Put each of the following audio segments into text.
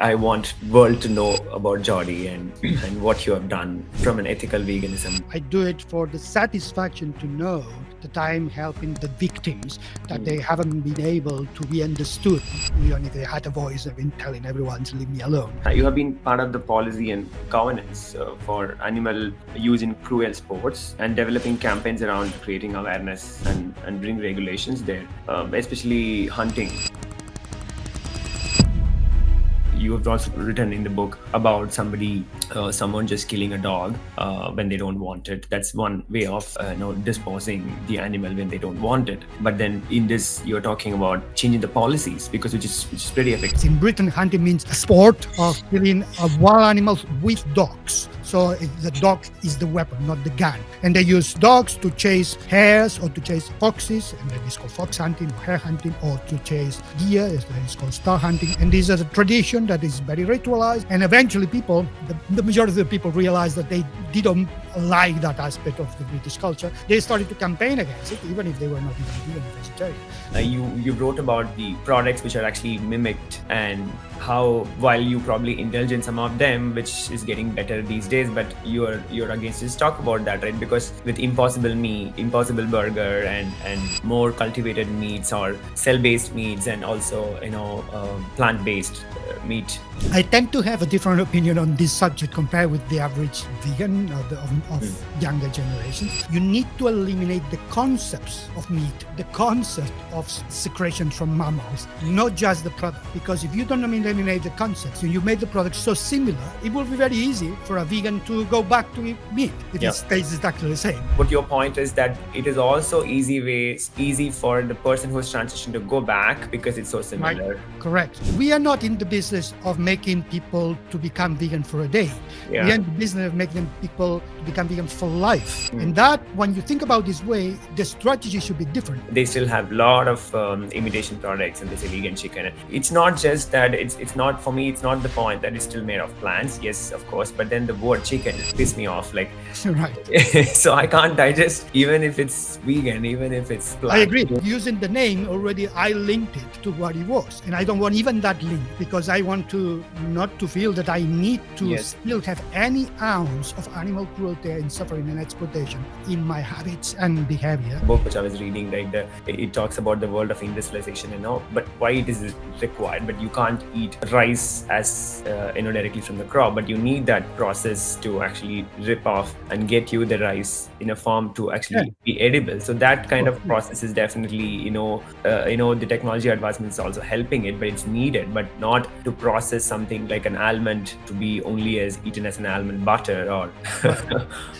I want world to know about Jordi and what you have done from an ethical veganism. I do it for the satisfaction to know that I'm helping the victims, that they haven't been able to be understood. Even if they had a voice, I've been telling everyone to leave me alone. You have been part of the policy and governance for animal use in cruel sports and developing campaigns around creating awareness and bring regulations there, especially hunting. You have also written in the book about someone just killing a dog when they don't want it. That's one way of disposing the animal when they don't want it. But then in this, you're talking about changing the policies because which is pretty effective. In Britain, hunting means a sport of killing wild animals with dogs. So the dog is the weapon, not the gun. And they use dogs to chase hares or to chase foxes, and then it's called fox hunting or hare hunting, or to chase deer, it's called star hunting. And this is a tradition that is very ritualized. And eventually people, the majority of the people realized that they didn't like that aspect of the British culture. They started to campaign against it, even if they were not even vegan or vegetarian. You wrote about the products which are actually mimicked and how, while you probably indulge in some of them, which is getting better these days, but you're against this. Talk about that, right? Because with Impossible Meat, Impossible Burger, and more cultivated meats or cell-based meats, and also plant-based meat. I tend to have a different opinion on this subject compared with the average vegan of younger generations. You need to eliminate the concepts of meat, the concept of secretion from mammals, not just the product. Because if you don't eliminate the concepts and you make the product so similar, it will be very easy for a vegan to go back to eat meat if it tastes exactly the same. But your point is that it is also easy for the person who's transitioned to go back because it's so similar. Right. Correct. We are not in the business of making people to become vegan for a day. We are in the business of making people to become vegan for life. And that, when you think about this way, the strategy should be different. They still have a lot of imitation products and they say vegan chicken. It's not just that, it's not, for me, it's not the point that it's still made of plants. Yes, of course. But then the word chicken pisses me off. Like, right. So I can't digest, even if it's vegan, even if it's plant. I agree. Using the name already, I linked it to what it was. And I don't want even that link because I want to not to feel that I need to still have any ounce of animal cruelty and suffering and exploitation in my habits and behavior. The book which I was reading, right, it talks about the world of industrialization, but why it is required. But you can't eat rice as directly from the crop, but you need that process to actually rip off and get you the rice in a form to actually be edible. So that kind of process is definitely, the technology advancement is also helping it, but it's needed, but not to process something like an almond to be only as eaten as an almond butter or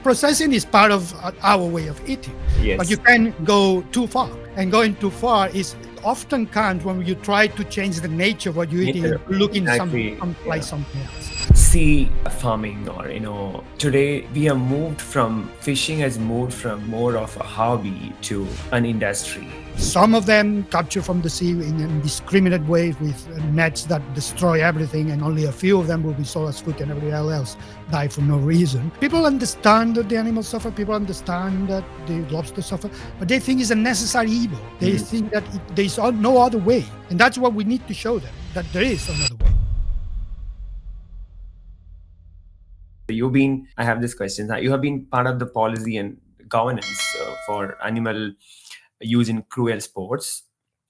processing is part of our way of eating. But you can go too far, and going too far is often comes when you try to change the nature of what you're eating, looking something else. Sea farming, or today we have moved from fishing has moved from more of a hobby to an industry. Some of them capture from the sea in indiscriminate ways with nets that destroy everything, and only a few of them will be sold as food and everybody else die for no reason. People understand that the animals suffer, people understand that the lobsters suffer, but they think it's a necessary evil. They think that there is no other way. And that's what we need to show them, that there is another way. I have this question. You have been part of the policy and governance for animal use in cruel sports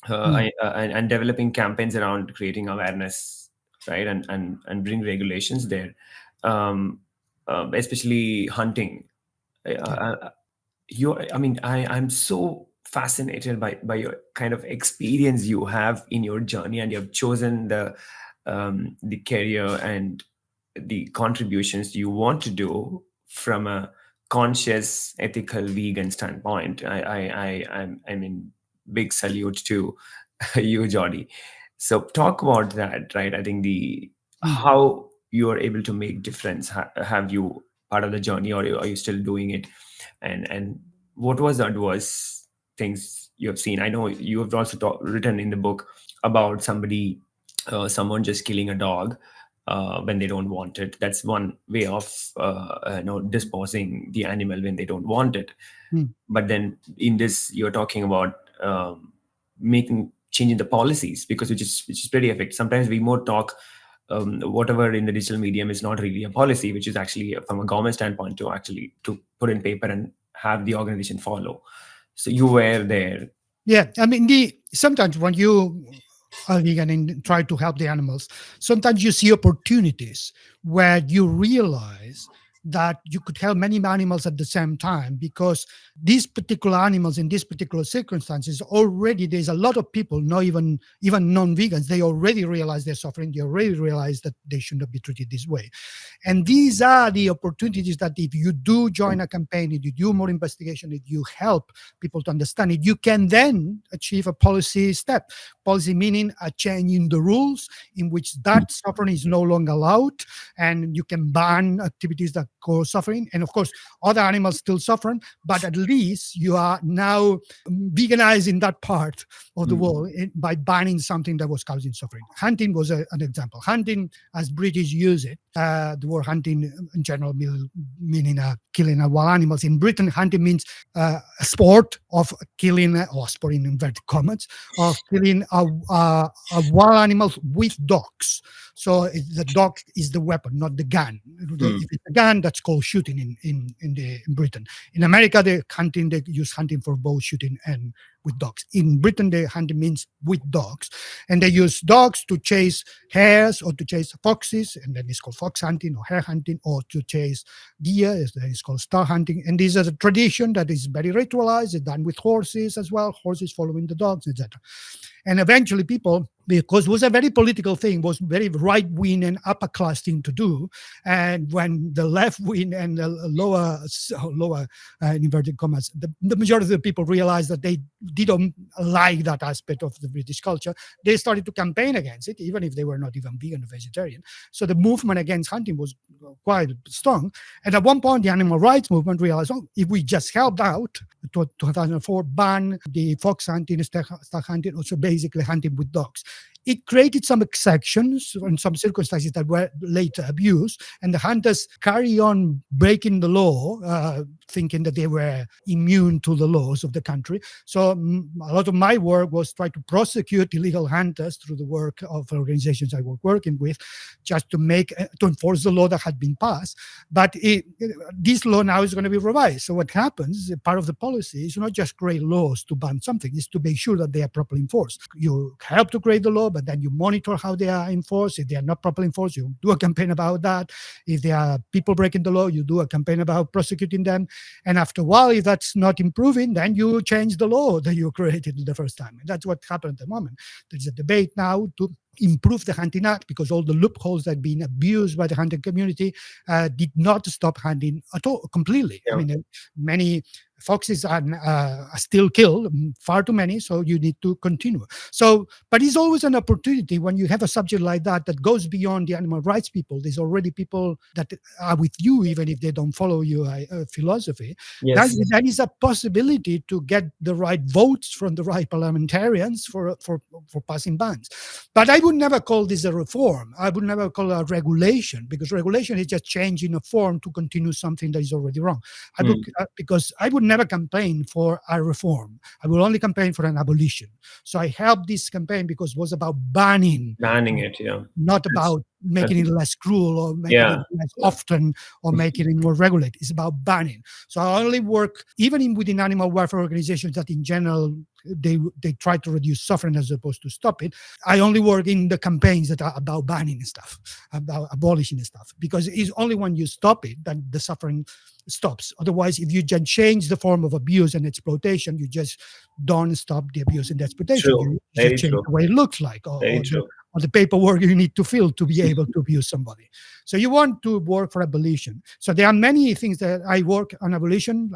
and developing campaigns around creating awareness, right, and bring regulations there, especially hunting. I'm so fascinated by your kind of experience you have in your journey, and you have chosen the career and the contributions you want to do from a conscious, ethical, vegan standpoint. I'm in big salute to you, Jordi. So talk about that, right? I think how you are able to make difference. Have you part of the journey, or are you still doing it? And what was the adverse things you have seen? I know you have also written in the book about someone just killing a dog when they don't want it. That's one way of disposing the animal when they don't want it. But then in this, you're talking about changing the policies because which is pretty effective. Sometimes we more talk whatever in the digital medium is not really a policy, which is actually from a government standpoint to actually to put in paper and have the organization follow. So you were there. Yeah, I mean, sometimes when you are vegan and try to help the animals, sometimes you see opportunities where you realize that you could help many animals at the same time, because these particular animals in these particular circumstances, already there's a lot of people, not even non-vegans, they already realize they're suffering, they already realize that they should not be treated this way. And these are the opportunities that if you do join a campaign, if you do more investigation, if you help people to understand it, you can then achieve a policy step. Policy meaning a change in the rules in which that suffering is no longer allowed, and you can ban activities that cause suffering. And of course, other animals still suffering, but at least you are now veganizing that part of the world by banning something that was causing suffering. Hunting was an example. Hunting, as British use it, the word hunting in general meaning killing wild animals. In Britain, hunting means a sport of killing, or sport in inverted commas, of killing wild animals with dogs. So the dog is the weapon, not the gun. If it's a gun, that's called shooting in Britain. In America, they use hunting for bow shooting and with dogs. In Britain, the hunting means with dogs, and they use dogs to chase hares or to chase foxes, and then it's called fox hunting or hare hunting, or to chase deer, it's called star hunting. And this is a tradition that is very ritualized. It's done with horses as well, horses following the dogs, etc. And eventually people, because it was a very political thing, was very right-wing and upper-class thing to do. And when the left-wing and the lower in inverted commas, the majority of the people realized that they didn't like that aspect of the British culture, they started to campaign against it, even if they were not even vegan or vegetarian. So the movement against hunting was quite strong. And at one point, the animal rights movement realized, if we just helped out, 2004, ban the fox hunting, stag hunting, also basically hunting with dogs. It created some exceptions and some circumstances that were later abused, and the hunters carry on breaking the law, thinking that they were immune to the laws of the country. So a lot of my work was try to prosecute illegal hunters through the work of organizations I was working with, just to enforce the law that had been passed. But this law now is going to be revised. So what happens, part of the policy is not just create laws to ban something, it's to make sure that they are properly enforced. You help to create the law, but then you monitor how they are enforced. If they are not properly enforced, you do a campaign about that. If there are people breaking the law, you do a campaign about prosecuting them. And after a while, if that's not improving, then you change the law that you created the first time. And that's what happened at the moment. There's a debate now to improve the Hunting Act, because all the loopholes that have been abused by the hunting community did not stop hunting at all, completely. Yeah. I mean, many foxes are still killed, far too many, so you need to continue. So, but it's always an opportunity when you have a subject like that goes beyond the animal rights people. There's already people that are with you, even if they don't follow your philosophy. Yes. That is a possibility to get the right votes from the right parliamentarians for passing bans. But I would never call this a reform. I would never call it a regulation, because regulation is just changing a form to continue something that is already wrong. Because I would never campaign for a reform. I will only campaign for an abolition. So I helped this campaign because it was about banning it, not about making it less cruel or making it less often or making it more regulated. It's about banning. So I only work even within animal welfare organizations that in general they try to reduce suffering as opposed to stop it. I only work in the campaigns that are about banning stuff, about abolishing stuff, because it's only when you stop it that the suffering stops. Otherwise, if you just change the form of abuse and exploitation, you just don't stop the abuse and the exploitation. You just change the way it looks like, or the paperwork you need to fill to be able to abuse somebody. So you want to work for abolition. So there are many things that I work on abolition.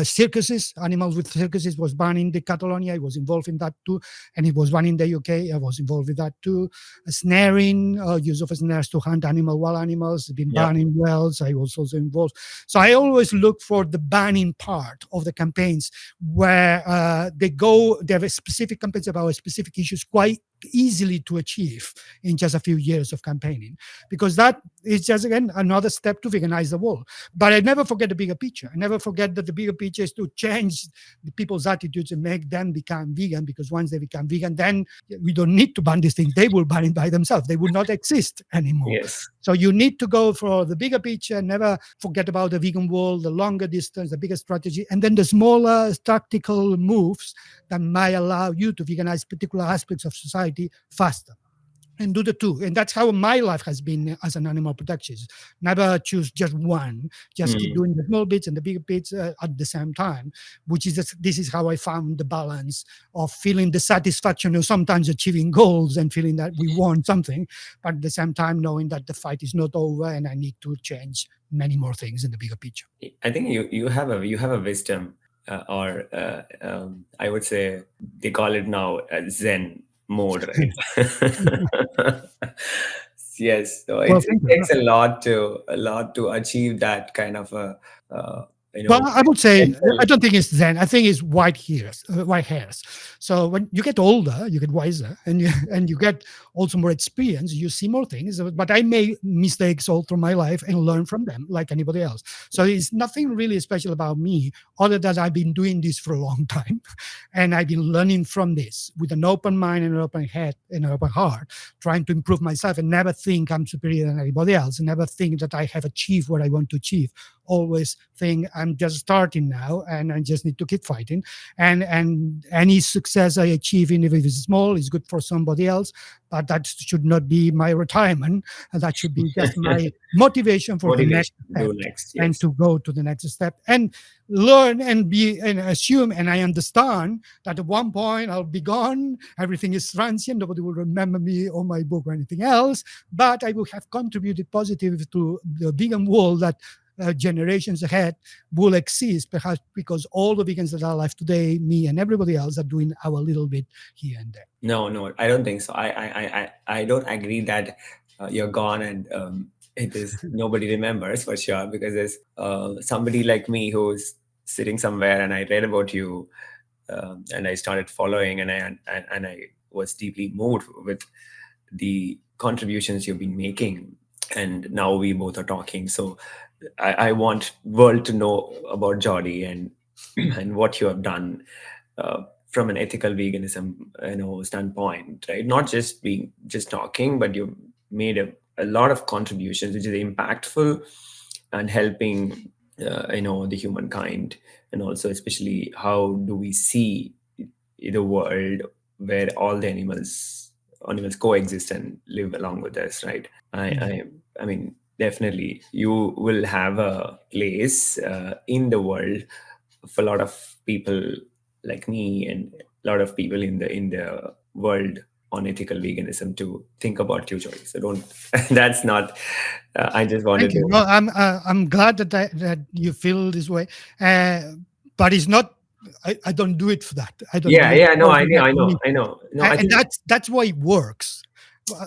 Circuses, animals with circuses was banned in Catalonia. I was involved in that too. And it was banned in the UK. I was involved with that too. Snaring, use of snares to hunt wild animals, been banned in Wales. I was also involved. So I always look for the banning part of the campaigns where they have specific campaigns about specific issues, quite easily to achieve in just a few years of campaigning, because that is just, again, another step to veganize the world. But I never forget the bigger picture. I never forget that the bigger picture is to change the people's attitudes and make them become vegan, because once they become vegan, then we don't need to ban these things. They will ban it by themselves. They will not exist anymore. Yes. So you need to go for the bigger picture, never forget about the vegan world, the longer distance, the bigger strategy, and then the smaller tactical moves that might allow you to veganize particular aspects of society faster. And do the two. And that's how my life has been as an animal protectionist. Never choose just one. Just keep doing the small bits and the bigger bits at the same time, which is this is how I found the balance of feeling the satisfaction of sometimes achieving goals and feeling that we won something, but at the same time knowing that the fight is not over and I need to change many more things in the bigger picture. I think you have a wisdom, or I would say they call it now Zen mode, right? Yes, so Well, it thank you. takes a lot to achieve that kind of a Well, I would say I mental. don't think it's Zen. I think it's white hairs. White hairs. So when you get older, you get wiser, and you get also more experience. You see more things. But I made mistakes all through my life and learn from them, like anybody else. So it's nothing really special about me, other than I've been doing this for a long time, and I've been learning from this with an open mind and an open head and an open heart, trying to improve myself and never think I'm superior than anybody else, and never think that I have achieved what I want to achieve. Always think I'm just starting now and I just need to keep fighting. And any success I achieve, even if it's small, is good for somebody else. But that should not be my retirement. That should be just my motivation for the next Motivation to step do next. and Yes. to go to the next step and learn and be and assume and I understand that at one point I'll be gone, everything is transient, nobody will remember me or my book or anything else, but I will have contributed positively to the vegan world that generations ahead will exist, perhaps because all the vegans that are alive today, me and everybody else, are doing our little bit here and there. No, I don't think so. I don't agree that you're gone and it is nobody remembers for sure, because there's somebody like me who's sitting somewhere and I read about you, and I started following, and I was deeply moved with the contributions you've been making, and now we both are talking. So I want world to know about Jordi and and what you have done from an ethical veganism, standpoint, right? Not just being just talking, but you've made a lot of contributions, which is impactful and helping, the humankind, and also especially how do we see the world where all the animals coexist and live along with us, right? I mean, definitely you will have a place in the world for a lot of people like me and a lot of people in the world on ethical veganism to think about your choice. So don't. That's not. I just wanted Thank you. to. No, I'm glad that you feel this way, but it's not. I don't do it for that. I don't do Yeah, it yeah. No, for I the know, I know, I recognition, know. No, I and think that's why it works.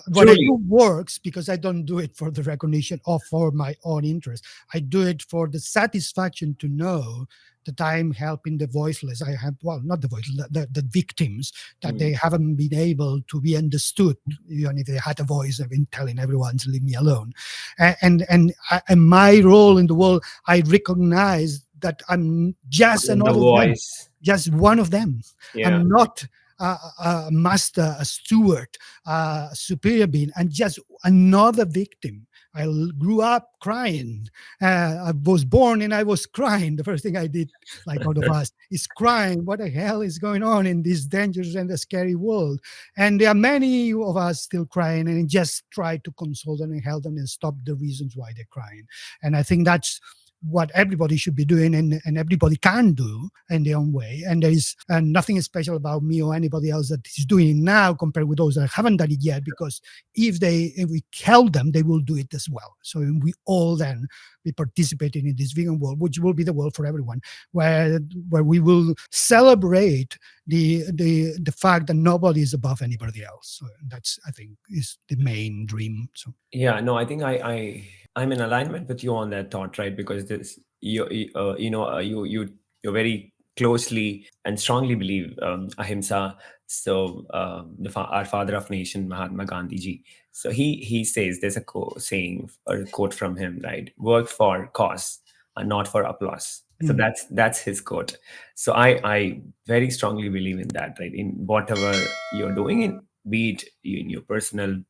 What I truly. do works because I don't do it for the recognition or for my own interest. I do it for the satisfaction to know that I'm helping the voiceless. I have, well, not the voiceless, the victims, that they Mm. haven't been able to be understood, even if they had a voice. I've been telling everyone to leave me alone. And my role in the world, I recognize that I'm just The another of them, voice. just one of them. Yeah. I'm not a master, a steward, a superior being, and just another victim. I grew up crying. I was born and I was crying. The first thing I did, like all of us, is crying. What the hell is going on in this dangerous and scary world? And there are many of us still crying, and just try to console them and help them and stop the reasons why they're crying. And I think that's what everybody should be doing, and everybody can do in their own way. And there is nothing special about me or anybody else that is doing it now compared with those that haven't done it yet, because if we help them, they will do it as well. So we all then be participating in this vegan world, which will be the world for everyone, where we will celebrate the fact that nobody is above anybody else. So that's, I think, is the main dream. So Yeah. No, I think I'm in alignment with you on that thought, right? Because this you you know you you're very closely and strongly believe ahimsa. So our father of nation, Mahatma Gandhi ji. So he says there's a saying or a quote from him, right? Work for cause and not for applause. So Mm. that's his quote. So I very strongly believe in that, right? In whatever you're doing, in be it in your personal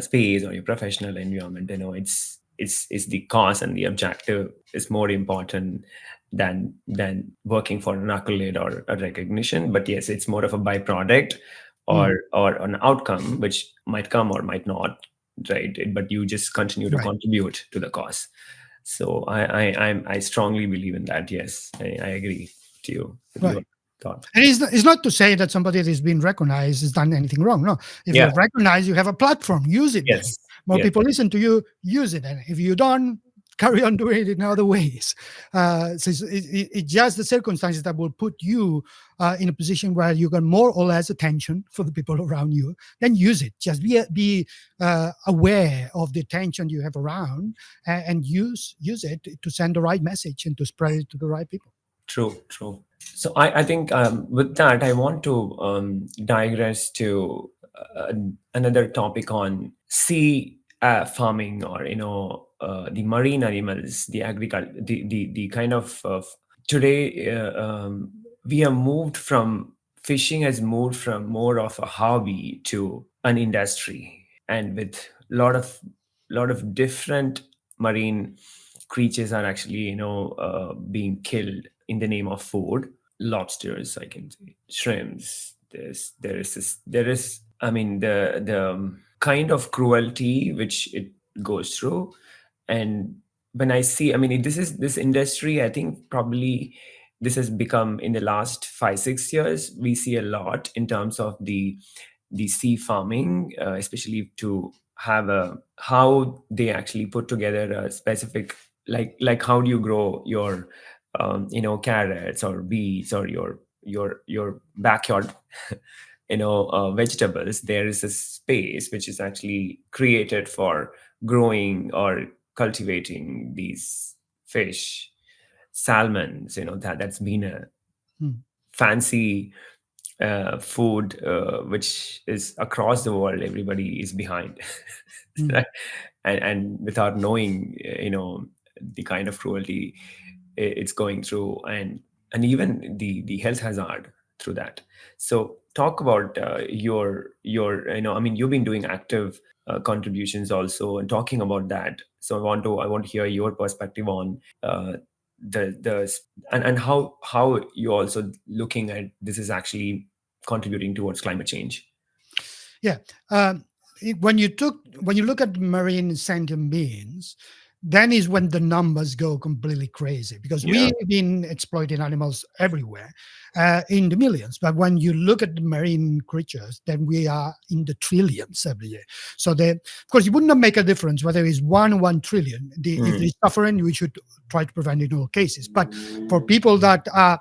space or your professional environment, it's the cause and the objective is more important than working for an accolade or a recognition. But yes, it's more of a byproduct Mm. or an outcome which might come or might not, right? But you just continue to Right. contribute to the cause. So I strongly believe in that. Yes, I agree to you with your Right. thought. And it's not to say that somebody that is being recognized has done anything wrong. No, if Yeah. you're recognized, you have a platform. Use it then. Yes. More Yes. people listen to you. Use it, and if you don't, carry on doing it in other ways. So it's just the circumstances that will put you in a position where you get more or less attention for the people around you. Then use it. Just be aware of the attention you have around, and use it to send the right message and to spread it to the right people. True, true. So I think with that, I want to digress to another topic on sea farming, or the marine animals, the agriculture, the kind of today we have moved from fishing has moved from more of a hobby to an industry, and with lot of different marine creatures are actually being killed in the name of food. Lobsters, I can say, shrimps. There is I mean the kind of cruelty which it goes through. And when I see, I mean, this industry, I think probably this has become, in the last 5 6 years, we see a lot in terms of the sea farming, especially to have a how they actually put together a specific, like how do you grow your carrots or beets or your backyard vegetables. There is a space which is actually created for growing or cultivating these fish, salmons. That's been a Hmm. fancy food which is across the world. Everybody is behind. Hmm. Right? And without knowing the kind of cruelty it's going through, and even the health hazard through that. So talk about your I mean, you've been doing active contributions also and talking about that. So I want to hear your perspective on the and how you're also looking at this is actually contributing towards climate change. Yeah. When you look at marine sentient beings, then is when the numbers go completely crazy, because Yeah. we've been exploiting animals everywhere in the millions. But when you look at the marine creatures, then we are in the trillions every year. So of course, it would not make a difference whether it's 1 trillion. If Mm. they're suffering, we should try to prevent it in all cases. But for people that are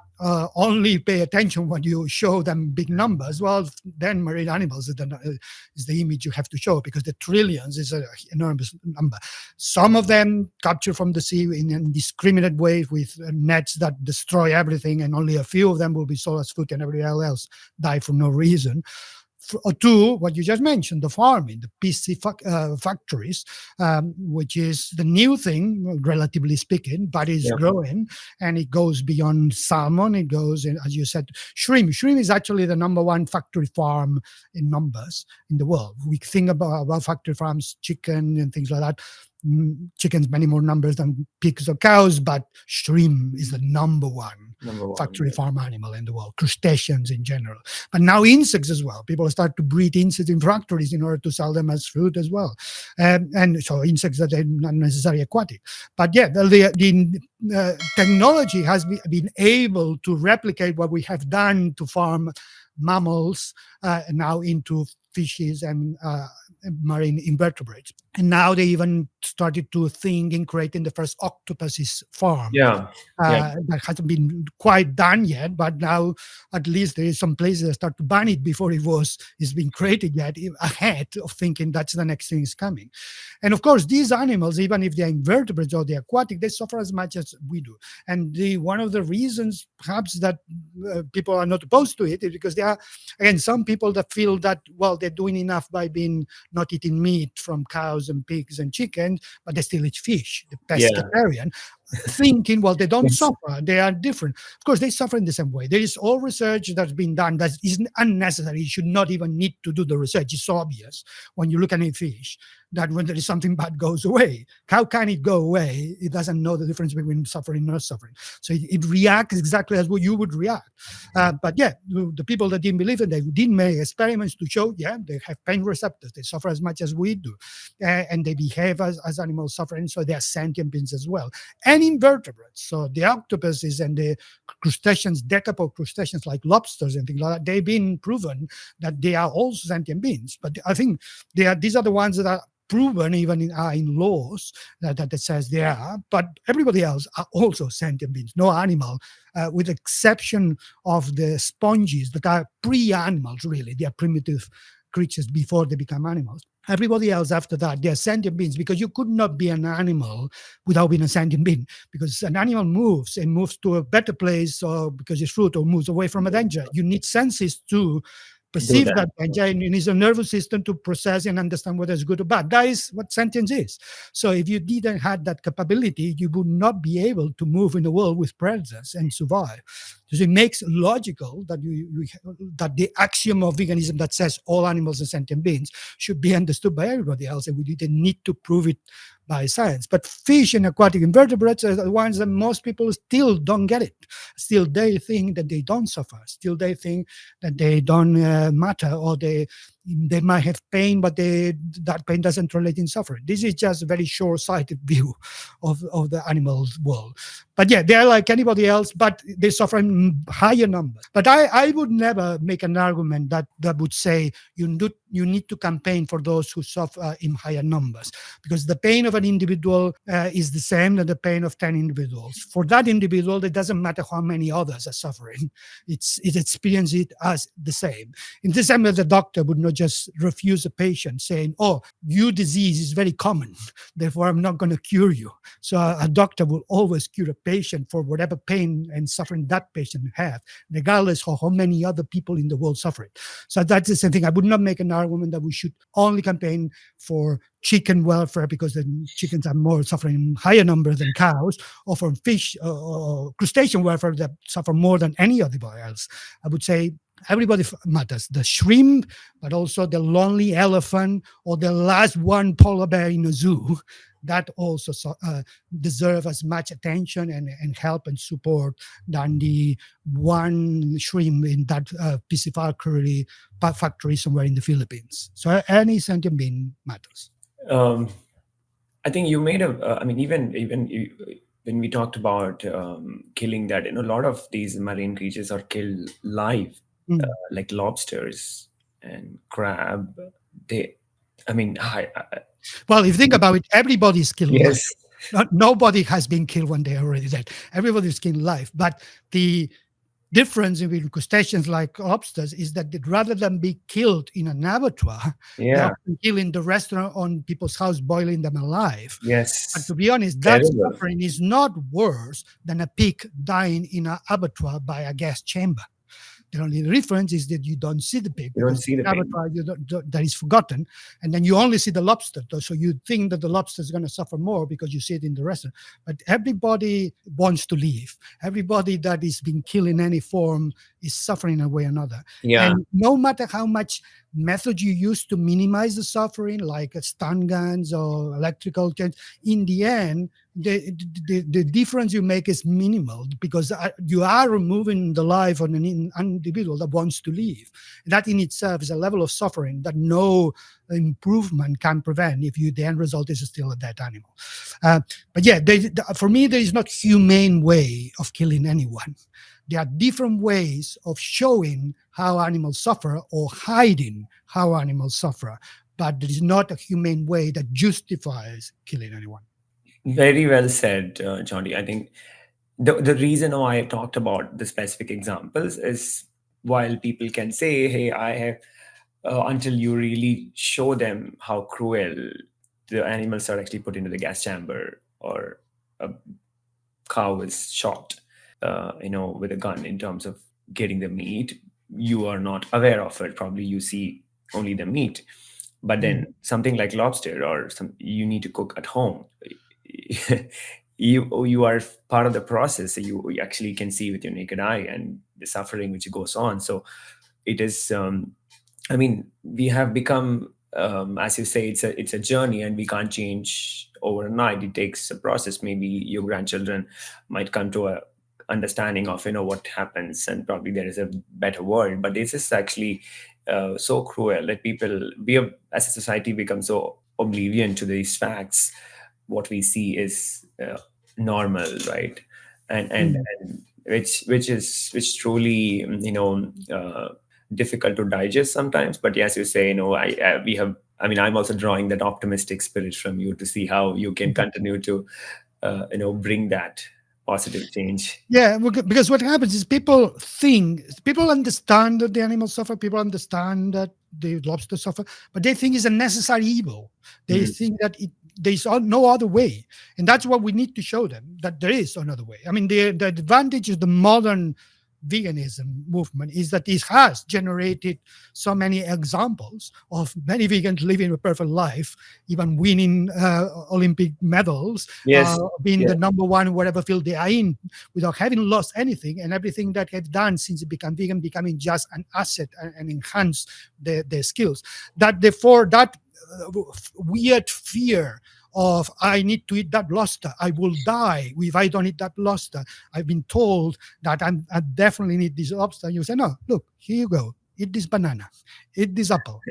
only pay attention when you show them big numbers, well, then marine animals is the image you have to show, because the trillions is an enormous number. Some of them captured from the sea in an indiscriminate way with nets that destroy everything, and only a few of them will be sold as food, and everybody else die for no reason. Or two, what you just mentioned, the farming, the PC factories, which is the new thing, relatively speaking, but is Yeah. growing, and it goes beyond salmon. It goes, as you said, shrimp. Shrimp is actually the number one factory farm in numbers in the world. We think about factory farms, chicken and things like that. Chickens many more numbers than pigs or cows, but shrimp is the number one Number one. factory farm animal in the world, crustaceans in general. But now insects as well. People start to breed insects in factories in order to sell them as food as well. And so insects that are not necessarily aquatic. But yeah, the technology has been able to replicate what we have done to farm mammals now into fishes and marine invertebrates. And now they even started to think in creating the first octopuses farm. Yeah. Yeah. That hasn't been quite done yet, but now at least there is some places that start to ban it before it's been created yet, ahead of thinking that's the next thing is coming. And of course, these animals, even if they're invertebrates or they're aquatic, they suffer as much as we do. And one of the reasons perhaps that people are not opposed to it is because there are, again, some people that feel that, well, they're doing enough by being not eating meat from cows and pigs and chickens, but they still eat fish, the Yeah. pescatarian, thinking, well, they don't Yes. suffer, they are different. Of course, they suffer in the same way. There is all research that's been done that is unnecessary. You should not even need to do the research. It's obvious when you look at a fish that when there is something bad goes away. How can it go away? It doesn't know the difference between suffering and not suffering. So it reacts exactly as what you would react. But yeah, the people that didn't believe it, they did make experiments to show, yeah, they have pain receptors. They suffer as much as we do. And they behave as animals suffering, so they are sentient beings as well. And invertebrates, so the octopuses and the crustaceans, decapod crustaceans like lobsters and things like that, they've been proven that they are also sentient beings. But I think these are the ones that are proven even in laws that says they are, but everybody else are also sentient beings. No animal, with exception of the sponges that are pre-animals, really. They are primitive creatures before they become animals. Everybody else after that, they're sentient beings, because you could not be an animal without being a sentient being, because an animal moves and moves to a better place, or because it's fruit, or moves away from a danger. You need senses to perceive that danger, and you need a nervous system to process and understand whether it's good or bad. That is what sentience is. So if you didn't have that capability, you would not be able to move in the world with predators and survive. So it makes logical that that the axiom of veganism that says all animals are sentient beings should be understood by everybody else, and we didn't need to prove it by science. But fish and aquatic invertebrates are the ones that most people still don't get it. Still, they think that they don't suffer. Still, they think that they don't matter, or they might have pain, but that pain doesn't translate in suffering. This is just a very short-sighted view of the animal world. But yeah, they're like anybody else, but they suffer in higher numbers. But I would never make an argument that would say you need to campaign for those who suffer in higher numbers, because the pain of an individual is the same as the pain of 10 individuals. For that individual, it doesn't matter how many others are suffering. It experiences it as the same. In the same way, the doctor would not just refuse a patient saying, oh, your disease is very common, therefore I'm not going to cure you. So a doctor will always cure a patient for whatever pain and suffering that patient have, regardless of how many other people in the world suffer it. So that's the same thing. I would not make an argument that we should only campaign for chicken welfare because the chickens are more suffering in higher numbers than cows, or from fish or crustacean welfare that suffer more than any other else. I would say everybody matters. The shrimp, but also the lonely elephant, or the last one polar bear in a zoo, that also deserve as much attention and help and support than the one shrimp in that pisciculture factory somewhere in the Philippines. So any sentient being matters. I think you made I mean, even when we talked about killing that, a lot of these marine creatures are killed live, like lobsters and crab. Well, if you think about it, everybody's killed yes. live. Nobody has been killed when they're already dead. Everybody's killed live. But the difference between crustaceans like lobsters is that rather than be killed in an abattoir, they're killed in the restaurant on people's house, boiling them alive. Yes. But to be honest, that suffering is not worse than a pig dying in an abattoir by a gas chamber. The only difference is that you don't see the pig. You don't see the pig. That is forgotten. And then you only see the lobster. So you think that the lobster is going to suffer more because you see it in the restaurant. But everybody wants to live. Everybody that is being killed in any form is suffering in a way or another. Yeah. And no matter how much method you use to minimize the suffering, like stun guns or electrical change, in the end, the difference you make is minimal, because you are removing the life of an individual that wants to live. That in itself is a level of suffering that no improvement can prevent if the end result is still a dead animal. But yeah, for me, there is not humane way of killing anyone. There are different ways of showing how animals suffer or hiding how animals suffer. but there is not a humane way that justifies killing anyone. Very well said, Johnny. I think the reason why I talked about the specific examples is while people can say, hey, I have, until you really show them how cruel the animals are actually put into the gas chamber, or a cow is shot, with a gun in terms of getting the meat, you are not aware of it. Probably you see only the meat. But Mm, then something like lobster, or some you need to cook at home, you are part of the process. So you actually can see with your naked eye and the suffering which goes on. So it is, I mean, we have become, as you say, it's a journey, and we can't change overnight. It takes a process. Maybe your grandchildren might come to a understanding of what happens, and probably there is a better world. But this is actually so cruel that we have, as a society, become so oblivion to these facts. What we see is normal, right? And mm. and which truly, difficult to digest sometimes. But yes, you say, we have. I mean, I'm also drawing that optimistic spirit from you to see how you can continue to, bring that positive change. Yeah, because what happens is people understand that the animals suffer, people understand that the lobster suffer, but they think it's a necessary evil. They Mhm. think that there's no other way, and that's what we need to show them, that there is another way. I mean, the advantage of the modern veganism movement is that it has generated so many examples of many vegans living a perfect life, even winning Olympic medals, Yes. being Yeah. the number one in whatever field they are in, without having lost anything, and everything that they've done since they become vegan becoming just an asset and enhance their skills. That therefore that weird fear of I need to eat that lobster, I will die if I don't eat that lobster. I've been told that I definitely need this lobster. You say, no, look, here you go. Eat this banana, eat this apple.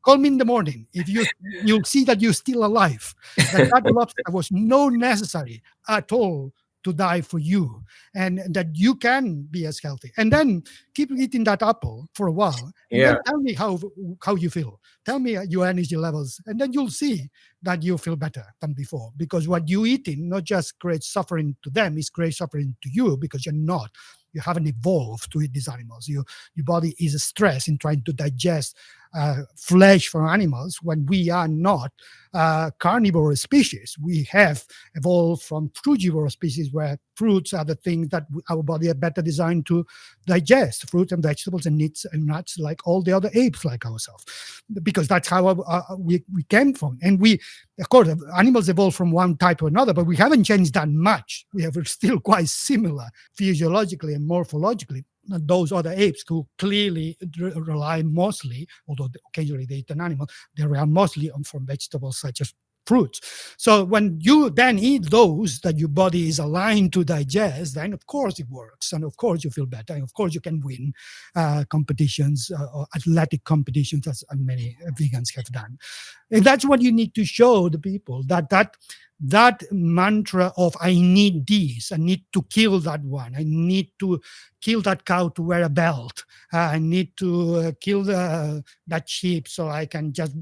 Call me in the morning if you'll see that you're still alive. That lobster was no necessary at all to die for you, and that you can be as healthy. And then keep eating that apple for a while, and Yeah. then tell me how you feel. Tell me your energy levels, and then you'll see that you feel better than before. Because what you eating not just creates suffering to them, it's creates suffering to you, because you haven't evolved to eat these animals. Your body is stressed in trying to digest flesh from animals when we are not carnivore species. We have evolved from frugivore species where fruits are the things that our body are better designed to digest, fruits and vegetables and nuts like all the other apes like ourselves, because that's how we came from. And we, of course, animals evolved from one type or another, but we haven't changed that much. We have still quite similar physiologically and morphologically those other apes who clearly rely mostly, although occasionally they eat an animal, they rely mostly on from vegetables such as fruits. So when you then eat those that your body is aligned to digest, then of course it works, and of course you feel better, and of course you can win competitions or athletic competitions, as many vegans have done. And that's what you need to show the people, that mantra of I need this, I need to kill that one, I need to kill that cow to wear a belt, I need to kill that sheep so I can just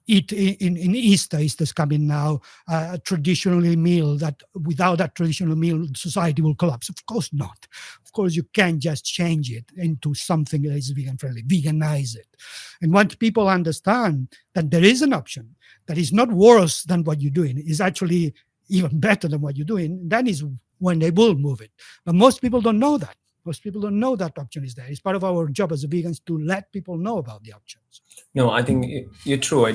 eat in Easter. Easter's coming now. A traditional meal that without that traditional meal, society will collapse. Of course not. Of course, you can't just change it into something that is vegan friendly. Veganize it. And once people understand that there is an option that is not worse than what you're doing, is actually even better than what you're doing, then is when they will move it. But most people don't know that. Most people don't know that option is there. It's part of our job as vegans to let people know about the options. No, I think you're true.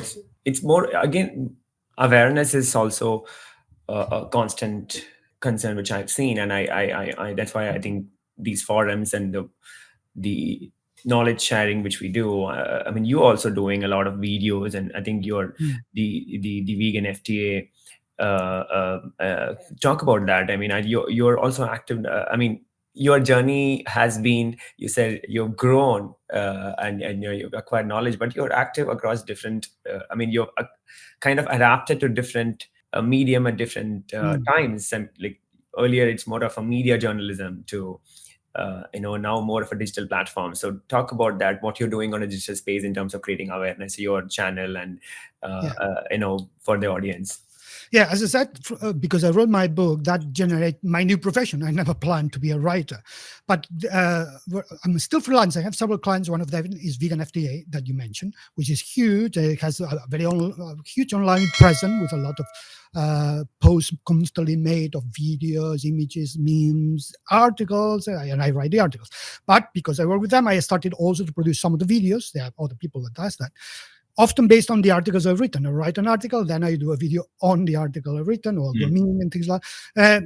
It's more, again, awareness is also a constant concern which I've seen, and I that's why I think these forums and the knowledge sharing which we do. I mean, you're also doing a lot of videos, and I think you're Mm. the vegan FTA. Talk about that. I mean, you're also active. I mean, your journey has been, you said you've grown, and you've acquired knowledge, but you're active across different, I mean, you're kind of adapted to different medium at different Mm. times. And like earlier it's more of a media journalism to now more of a digital platform. So talk about that, what you're doing on a digital space in terms of creating awareness, your channel, and Yeah. for the audience. Yeah, as I said, because I wrote my book, that generate my new profession. I never planned to be a writer, but I'm still freelance. I have several clients. One of them is Vegan FDA that you mentioned, which is huge. It has a huge online presence with a lot of posts constantly made of videos, images, memes, articles, and I write the articles. But because I work with them, I started also to produce some of the videos. There are other people that does that, often based on the articles I've written. I write an article, then I do a video on the article I've written, or do a meme and things like that.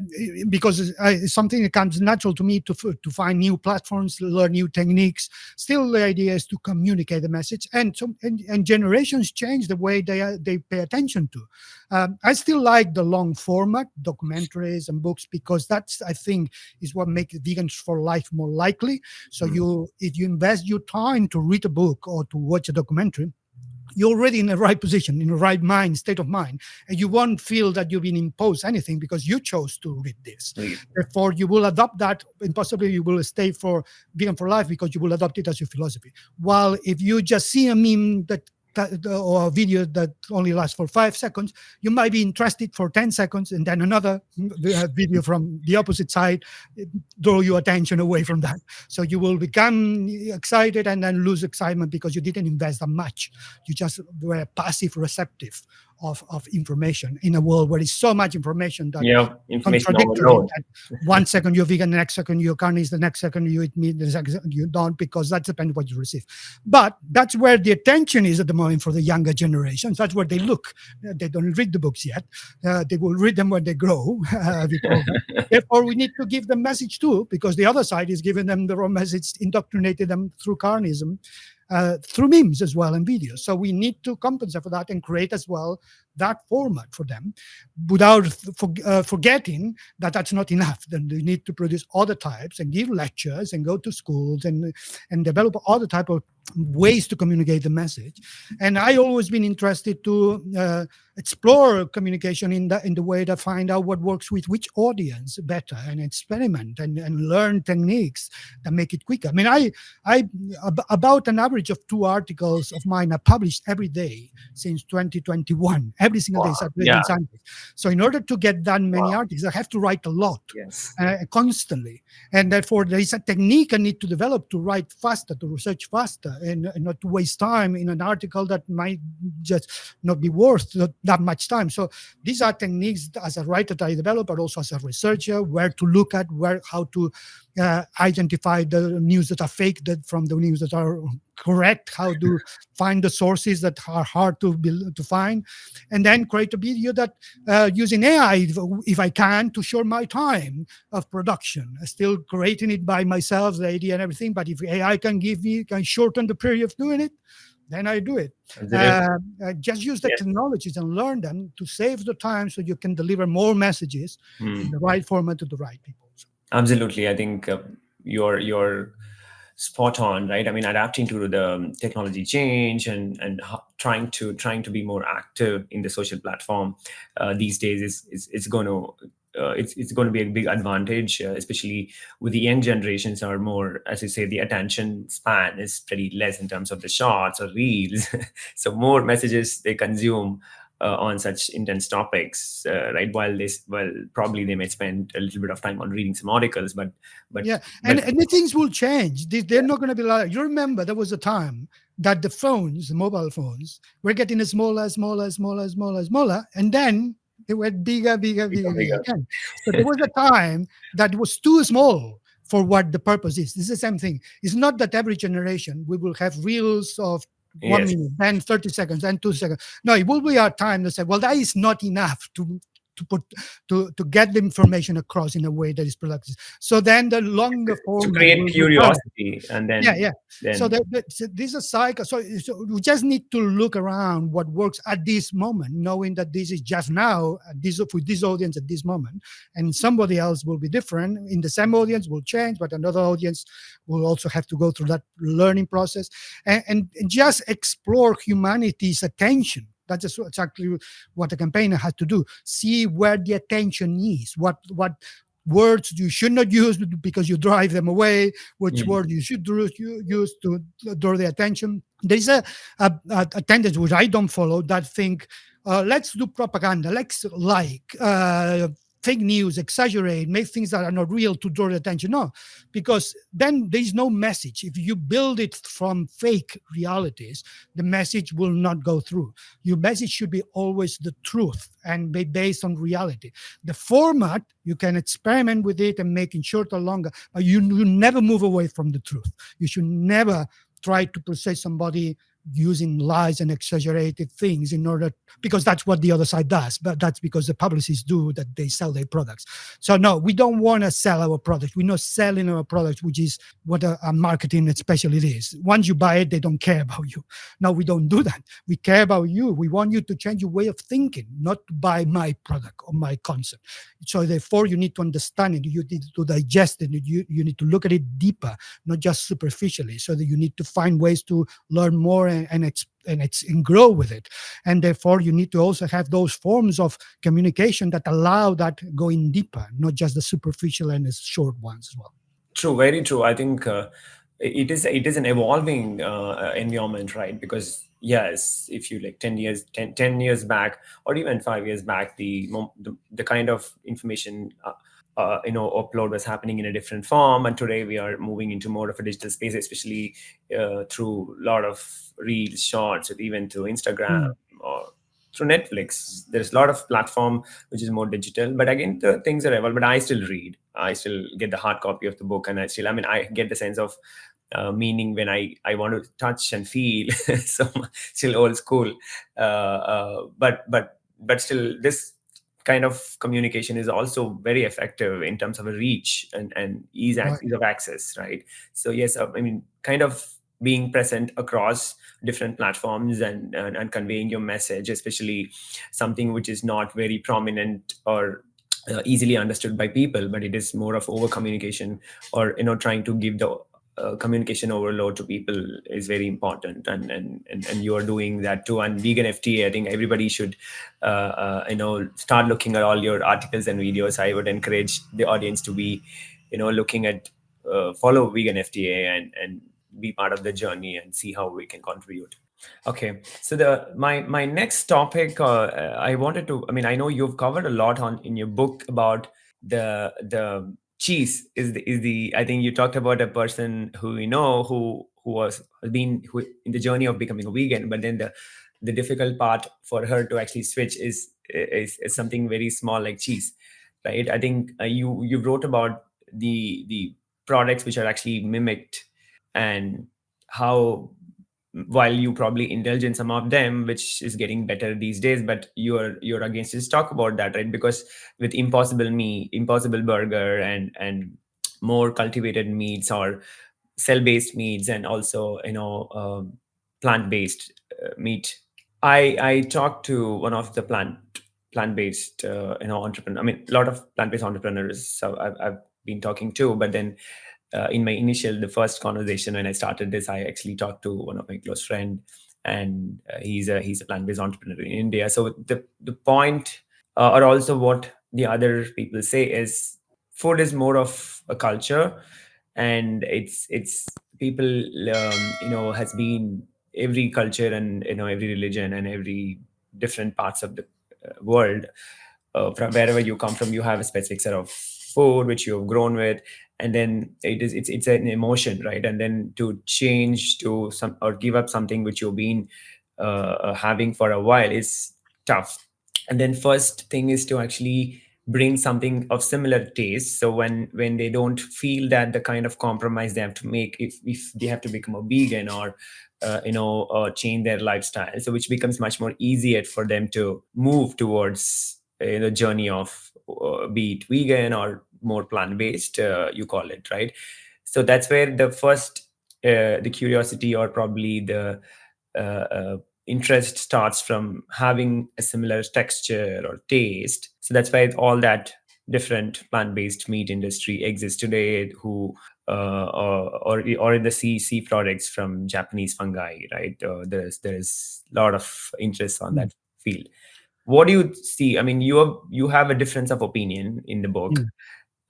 Because it's something that comes natural to me to find new platforms, learn new techniques. Still, the idea is to communicate the message, and generations change the way they pay attention to. I still like the long format, documentaries and books, because that's, I think, is what makes Vegans for Life more likely. So if you invest your time to read a book or to watch a documentary, you're already in the right position, in the right state of mind, and you won't feel that you've been imposed anything because you chose to read this. Therefore, you will adopt that, and possibly you will stay for Vegan for Life because you will adopt it as your philosophy. While if you just see a meme or a video that only lasts for 5 seconds, you might be interested for 10 seconds, and then another video from the opposite side draw your attention away from that. So you will become excited and then lose excitement because you didn't invest that much. You just were passive receptive of information in a world where there's so much information that information contradictory. overload. That 1 second you're vegan, the next second you're carnivore, the next second you eat meat, the next second you don't, because that depends what you receive. But that's where the attention is at the moment for the younger generations. That's where they look. They don't read the books yet. They will read them when they grow. Therefore, we need to give them message too, because the other side is giving them the wrong message, indoctrinated them through carnism. Through memes as well and videos. So we need to compensate for that and create as well that format for them, without forgetting that that's not enough. Then we need to produce other types and give lectures and go to schools and develop other type of ways to communicate the message. And I always been interested to explore communication in the way to find out what works with which audience better, and experiment and learn techniques that make it quicker. I mean, I about an average of 2 articles of mine are published every day since 2021. Every single day, Saturday and Sunday. So in order to get that many articles, I have to write a lot, constantly. And therefore, there is a technique I need to develop to write faster, to research faster, and not to waste time in an article that might just not be worth that much time. So these are techniques as a writer that I develop, but also as a researcher, where to look at, how to identify the news that are fake from the news that are correct, how to find the sources that are hard to find, and then create a video that using AI, if I can, to short my time of production. Still creating it by myself, the idea and everything, but if AI can shorten the period of doing it, then I do it. Just use the technologies and learn them to save the time so you can deliver more messages in the right format to the right people. Absolutely. I think you're spot on, right? I mean, adapting to the technology change and trying to be more active in the social platform these days is going to it's going to be a big advantage, especially with the young generations are more, as you say, the attention span is pretty less in terms of the shorts or reels. So more messages they consume on such intense topics, right? While probably they may spend a little bit of time on reading some articles, but and the things will change. They're not going to be like, you remember there was a time that the mobile phones, were getting smaller, and then they went bigger again. So there was a time that was too small for what the purpose is. This is the same thing. It's not that every generation we will have reels of 1 minute, then 30 seconds, then 2 seconds. No, it will be our time to say, well, that is not enough to get the information across in a way that is productive. So then the longer form to create curiosity, and then So this is a cycle. So we just need to look around what works at this moment, knowing that this is just now, for this audience at this moment, and somebody else will be different. In the same audience will change, but another audience will also have to go through that learning process and just explore humanity's attention. That's exactly what a campaigner has to do. See where the attention is, what words you should not use because you drive them away, which Mm. word you should use to draw the attention. There is a tendency which I don't follow that think, let's do propaganda, let's fake news, exaggerate, make things that are not real to draw the attention. No, because then there is no message. If you build it from fake realities, the message will not go through. Your message should be always the truth and be based on reality. The format, you can experiment with it and make it shorter, longer, but you never move away from the truth. You should never try to persuade somebody using lies and exaggerated things in order, because that's what the other side does, but that's because the publicists do, that they sell their products. So no, we don't want to sell our product. We're not selling our product, which is what a marketing especially is. Once you buy it, they don't care about you. No, we don't do that. We care about you. We want you to change your way of thinking, not to buy my product or my concept. So therefore you need to understand it, you need to digest it, you need to look at it deeper, not just superficially, so that you need to find ways to learn more and grow with it. And therefore you need to also have those forms of communication that allow that going deeper, not just the superficial and the short ones as well. True, very true. I think it is an evolving environment, right? Because yes, if you like 10 years, 10 years back, or even 5 years back, the kind of information upload was happening in a different form, and today we are moving into more of a digital space, especially through a lot of reels, shorts, or even through Instagram Mm, or through Netflix. There's a lot of platform which is more digital, but again, the things are evolved. But I still read. I still get the hard copy of the book, and I mean, I get the sense of meaning when I want to touch and feel. So still old school, but still this kind of communication is also very effective in terms of a reach and right. ease of access, right? So yes, I mean, kind of being present across different platforms and conveying your message, especially something which is not very prominent or easily understood by people, but it is more of over communication, or trying to give the communication overload to people is very important, and you are doing that too. And vegan FTA, I think everybody should start looking at all your articles and videos. I would encourage the audience to be looking at follow vegan FTA and be part of the journey and see how we can contribute. Okay, so my next topic, I wanted to. I mean, I know you've covered a lot on in your book about the cheese is the. I think you talked about a person who who has been in the journey of becoming a vegan, but then the difficult part for her to actually switch is something very small like cheese, right? I think you wrote about the products which are actually mimicked, and how while you probably indulge in some of them, which is getting better these days, but you're against. Just talk about that, right? Because with Impossible Me, Impossible Burger, and more cultivated meats or cell-based meats, and also plant-based meat. I talked to one of the plant-based entrepreneur. I mean, a lot of plant-based entrepreneurs. So I've been talking to, but then in my the first conversation when I started this, I actually talked to one of my close friend, and he's a plant-based entrepreneur in India. So the point, or also what the other people say is, food is more of a culture, and it's people has been every culture and every religion and every different parts of the world, from wherever you come from, you have a specific set of food which you have grown with, and then it's an emotion, right? And then to change to some or give up something which you've been having for a while is tough. And then first thing is to actually bring something of similar taste, so when they don't feel that the kind of compromise they have to make, if they have to become a vegan or change their lifestyle, so which becomes much more easier for them to move towards the journey of be it vegan or more plant-based, you call it, right? So that's where the first the curiosity, or probably the interest starts from having a similar texture or taste. So that's why all that different plant-based meat industry exists today, who or in the sea products from Japanese fungi, right? There's a lot of interest on Mm, that field. What do you see? I mean, you have a difference of opinion in the book. mm.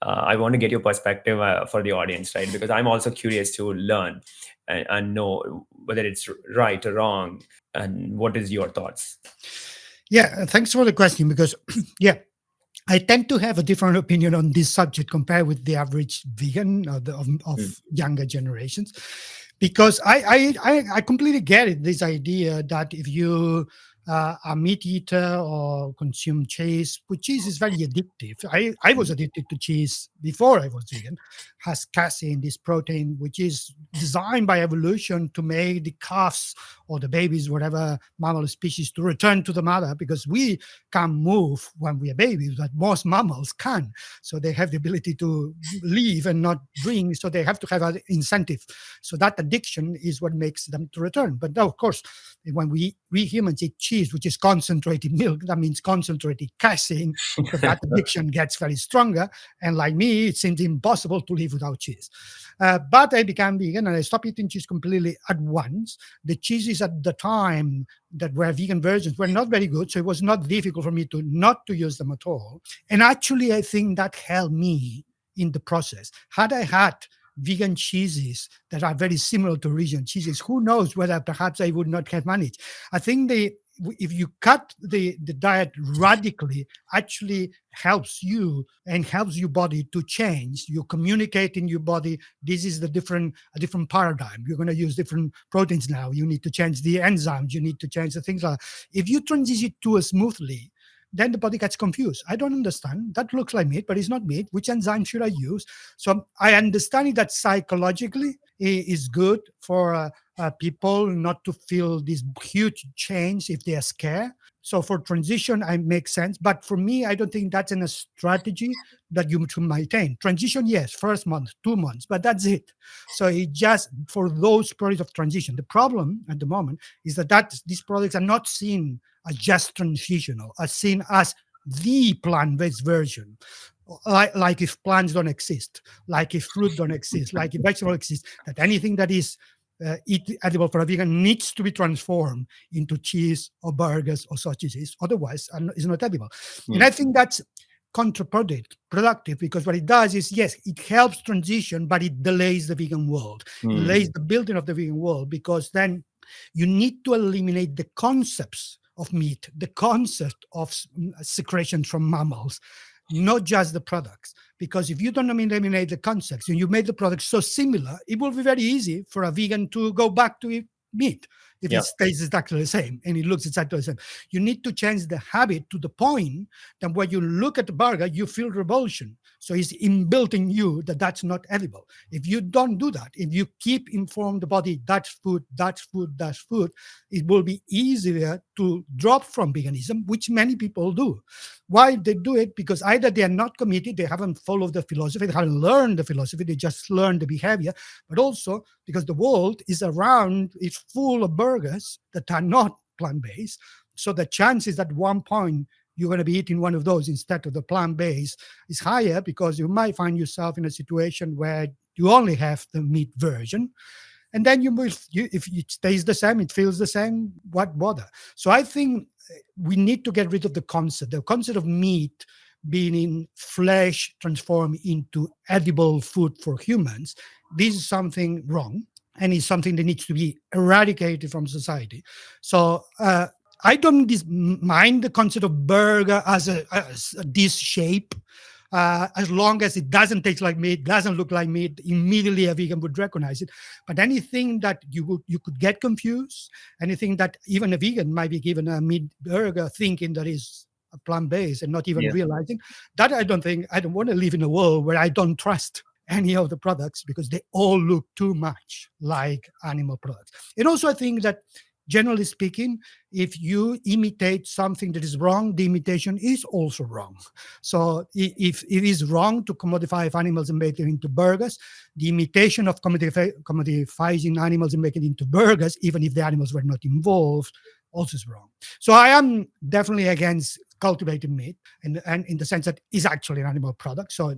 I want to get your perspective for the audience, right? Because I'm also curious to learn and know whether it's right or wrong. And what is your thoughts? Yeah, thanks for the question because, yeah, I tend to have a different opinion on this subject compared with the average vegan Mm, of younger generations, because I completely get it. This idea that if you a meat eater or consume cheese, but cheese is very addictive. I was mm, addicted to cheese before I was vegan. Has casein, this protein, which is designed by evolution to make the calves or the babies, whatever mammal species, to return to the mother, because we can move when we are babies, but most mammals can. So they have the ability to live and not drink. So they have to have an incentive. So that addiction is what makes them to return. But now, of course, when we humans eat cheese, which is concentrated milk, that means concentrated casein. So that addiction gets very stronger. And like me, it seems impossible to live without cheese. But I became vegan and I stopped eating cheese completely at once. The cheeses at the time that were vegan versions were not very good, so it was not difficult for me to not to use them at all. And actually, I think that helped me in the process. Had I had vegan cheeses that are very similar to original cheeses, who knows whether perhaps I would not have managed. I think if you cut the diet radically, actually helps you and helps your body to change. You communicate in your body. This is a different paradigm. You're going to use different proteins now. You need to change the enzymes. You need to change the things like that. If you transition to it smoothly, then the body gets confused. I don't understand. That looks like meat, but it's not meat. Which enzyme should I use? So I understand that psychologically is good for people not to feel this huge change if they are scared. So for transition, I make sense. But for me, I don't think that's in a strategy that you should maintain. Transition, yes, first month, 2 months, but that's it. So it just for those periods of transition. The problem at the moment is that these products are not seen as just transitional, are seen as the plant-based version. Like if plants don't exist, like if fruit don't exist, like if vegetable exist, that anything that is edible for a vegan needs to be transformed into cheese or burgers or sausages. Otherwise, it's not edible. And mm, I think that's counterproductive because what it does is, yes, it helps transition, but it delays the vegan world. It delays mm, the building of the vegan world because then you need to eliminate the concepts of meat, the concept of secretions from mammals, not just the products. Because if you don't eliminate the concepts and you make the products so similar, it will be very easy for a vegan to go back to eat meat if yeah. it stays exactly the same and it looks exactly the same. You need to change the habit to the point that when you look at the burger, you feel revulsion. So it's inbuilt in you that that's not edible. If you don't do that, if you keep informing the body that's food, that's food, that's food, it will be easier to drop from veganism, which many people do. Why they do it? Because either they are not committed, they haven't followed the philosophy, they haven't learned the philosophy, they just learn the behavior, but also because the world is around, it's full of burgers that are not plant-based. So the chances at one point you're going to be eating one of those instead of the plant-based is higher because you might find yourself in a situation where you only have the meat version. And then if it stays the same, it feels the same, what bother? So I think we need to get rid of the concept of meat being in flesh transformed into edible food for humans. This is something wrong and it's something that needs to be eradicated from society. So I don't mind the concept of burger as this shape. As long as it doesn't taste like meat, doesn't look like meat, immediately a vegan would recognize it. But anything that you could get confused, anything that even a vegan might be given a meat burger thinking that is a plant-based and not even Yeah. realizing that, I don't want to live in a world where I don't trust any of the products because they all look too much like animal products. And also I think that generally speaking, if you imitate something that is wrong, the imitation is also wrong. So if it is wrong to commodify animals and make them into burgers, the imitation of commodifying animals and making it into burgers, even if the animals were not involved, also is wrong. So I am definitely against cultivated meat, and in the sense that it's actually an animal product. So,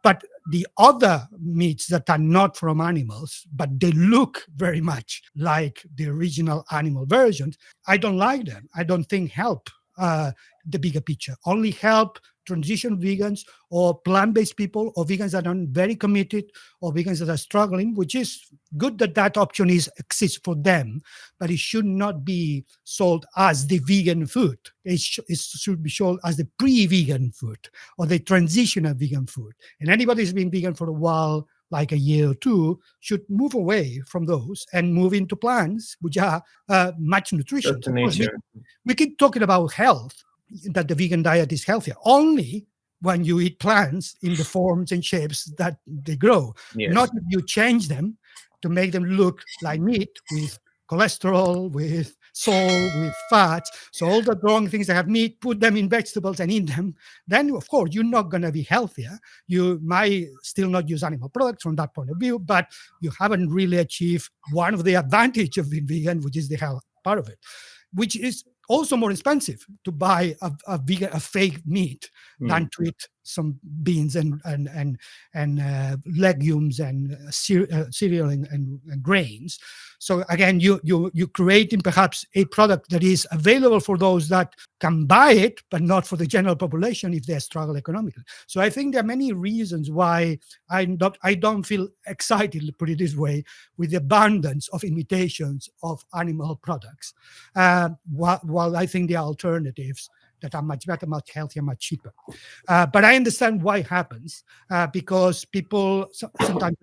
but the other meats that are not from animals, but they look very much like the original animal versions, I don't like them. I don't think help the bigger picture. Only help transition vegans or plant-based people or vegans that are very committed or vegans that are struggling, which is good that that option exists for them, but it should not be sold as the vegan food. It should be sold as the pre-vegan food or the transitional vegan food. And anybody who's been vegan for a while, like a year or two, should move away from those and move into plants, which are much Close nutritious. to Of course, nature. we keep talking about health, that the vegan diet is healthier only when you eat plants in the forms and shapes that they grow, not Yes. if you change them to make them look like meat with cholesterol, with salt, with fats. So all the wrong things that have meat, put them in vegetables and eat them. Then, of course, you're not going to be healthier. You might still not use animal products from that point of view, but you haven't really achieved one of the advantage of being vegan, which is the health part of it, which is also more expensive to buy a fake meat than to eat some beans and legumes and cereal and grains. So again, you're creating perhaps a product that is available for those that can buy it, but not for the general population if they struggle economically. So I think there are many reasons why I don't feel excited, to put it this way, with the abundance of imitations of animal products, while I think there are alternatives that are much better, much healthier, much cheaper. But I understand why it happens, because people sometimes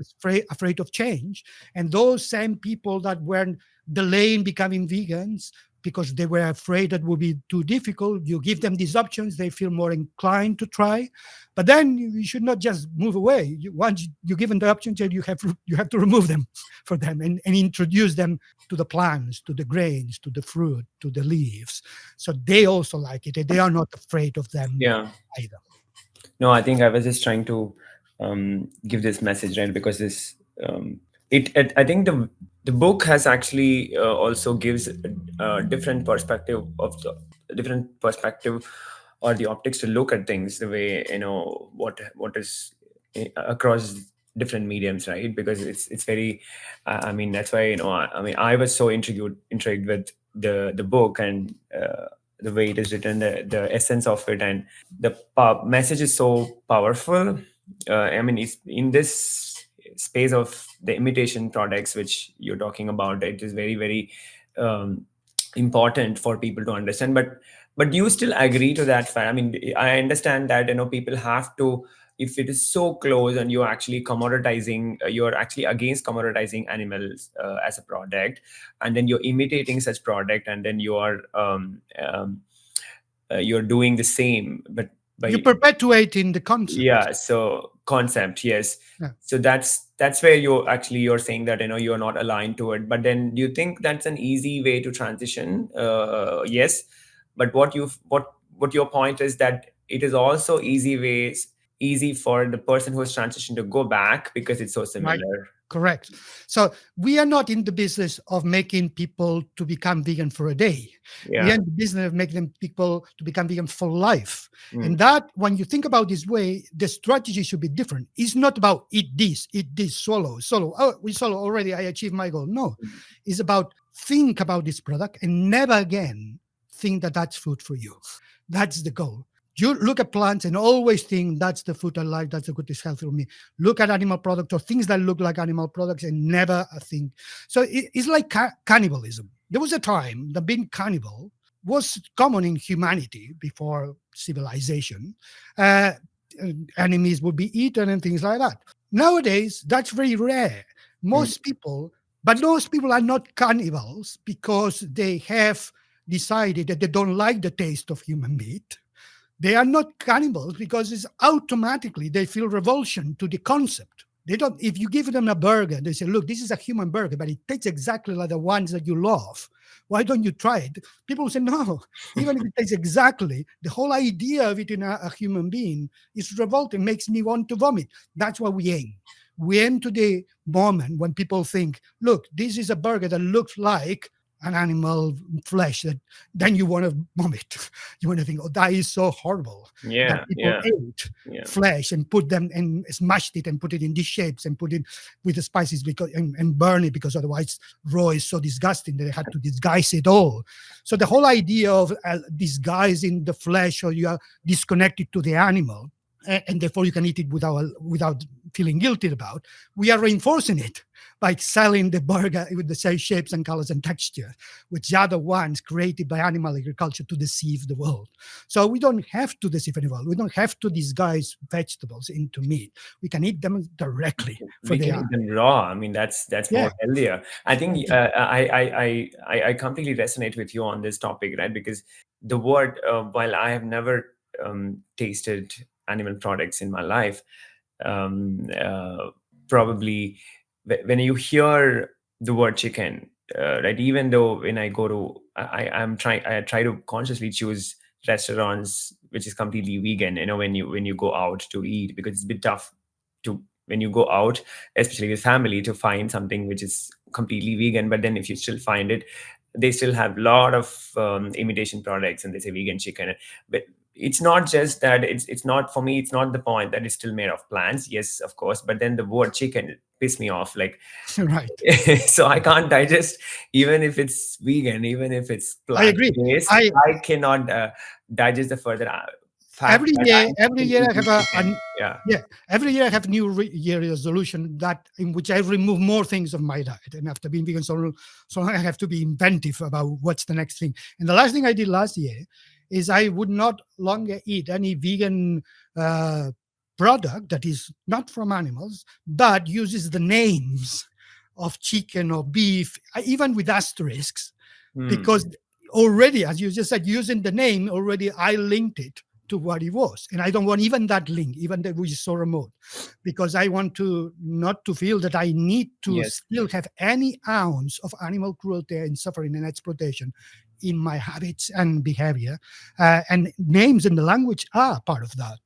afraid of change. And those same people that were delaying becoming vegans because they were afraid that would be too difficult, you give them these options, they feel more inclined to try. But then you should not just move away. Once you give them the options, you have to remove them for them and introduce them to the plants, to the grains, to the fruit, to the leaves. So they also like it. They are not afraid of them Yeah. either. No, I think I was just trying to give this message, right? Because this, I think the book has actually also gives a different perspective of the different perspective or the optics to look at things, the way, what is across different mediums, right? Because it's very, I mean, that's why, I mean, I was so intrigued with the book and the way it is written, the essence of it, and the message is so powerful. I mean, it's in this space of the imitation products which you're talking about, it is very, very important for people to understand. But you still agree to that fact? I mean, I understand that, people have to, if it is so close and you're actually commoditizing, you're actually against commoditizing animals as a product, and then you're imitating such product, and then you're doing the same, but You're by, perpetuating the concept. yeah, so concept, yes. Yeah. So that's where you're saying that, you're not aligned to it. But then do you think that's an easy way to transition? Yes, but what your point is, that it is also easy for the person who is transitioned to go back because it's so Right. similar. Correct. So we are not in the business of making people to become vegan for a day. We are Yeah. in the business of making people to become vegan for life. Mm. And that, when you think about this way, the strategy should be different. It's not about eat this, swallow. Oh, we swallow already, I achieved my goal. No, it's about think about this product and never again think that that's food for you. That's the goal. You look at plants and always think that's the food I like, that's the good, is healthy for me. Look at animal products or things that look like animal products and never think. So it's like cannibalism. There was a time that being cannibal was common in humanity before civilization. Enemies would be eaten and things like that. Nowadays, that's very rare. Most people are not cannibals because they have decided that they don't like the taste of human meat. They are not cannibals because it's automatically they feel revulsion to the concept. They don't. If you give them a burger, they say, "Look, this is a human burger, but it tastes exactly like the ones that you love. Why don't you try it?" People will say, "No, even if it tastes exactly, the whole idea of eating a human being is revolting, makes me want to vomit." That's what we aim. We aim to the moment when people think, "Look, this is a burger that looks like an animal flesh that then you want to vomit. You want to think, oh, that is so horrible that Yeah, people yeah, ate yeah. flesh and put them and smashed it and put it in these shapes and put it with the spices because and burn it because otherwise raw is so disgusting that they had to disguise it all. So the whole idea of disguising the flesh, or you are disconnected to the animal, and therefore you can eat it without feeling guilty about. We are reinforcing it by selling the burger with the same shapes and colors and texture, which are the ones created by animal agriculture to deceive the world. So we don't have to deceive anyone. We don't have to disguise vegetables into meat. We can eat them directly for We they can are. eat them raw. I mean, that's Yeah. more healthier. I think I completely resonate with you on this topic, right? Because the word, while I have never tasted animal products in my life, um, uh, probably when you hear the word chicken, right? Even though when I go to, I try to consciously choose restaurants which is completely vegan. You know, when you go out to eat, because it's a bit tough to when you go out, especially with family, to find something which is completely vegan. But then if you still find it, they still have a lot of imitation products, and they say vegan chicken. But it's not just that. It's not, for me, it's not the point that it's still made of plants. Yes, of course, but then the word chicken piss me off. Like, Right. so I can't digest, even if it's vegan, even if it's I plant agree. based. I I cannot digest the further fact every that year I'm every still year I have eating chicken. Yeah. yeah, every year I have new year resolution that in which I remove more things of my diet. And after being vegan so I have to be inventive about what's the next thing. And the last thing I did last year is I would not longer eat any vegan uh, product that is not from animals but uses the names of chicken or beef, even with asterisks, Hmm. because already, as you just said, using the name already, I linked it to what it was, and I don't want even that link, even that which is so remote, because I want to not to feel that I need to Yes. still have any ounce of animal cruelty and suffering and exploitation in my habits and behavior, and names in the language are part of that.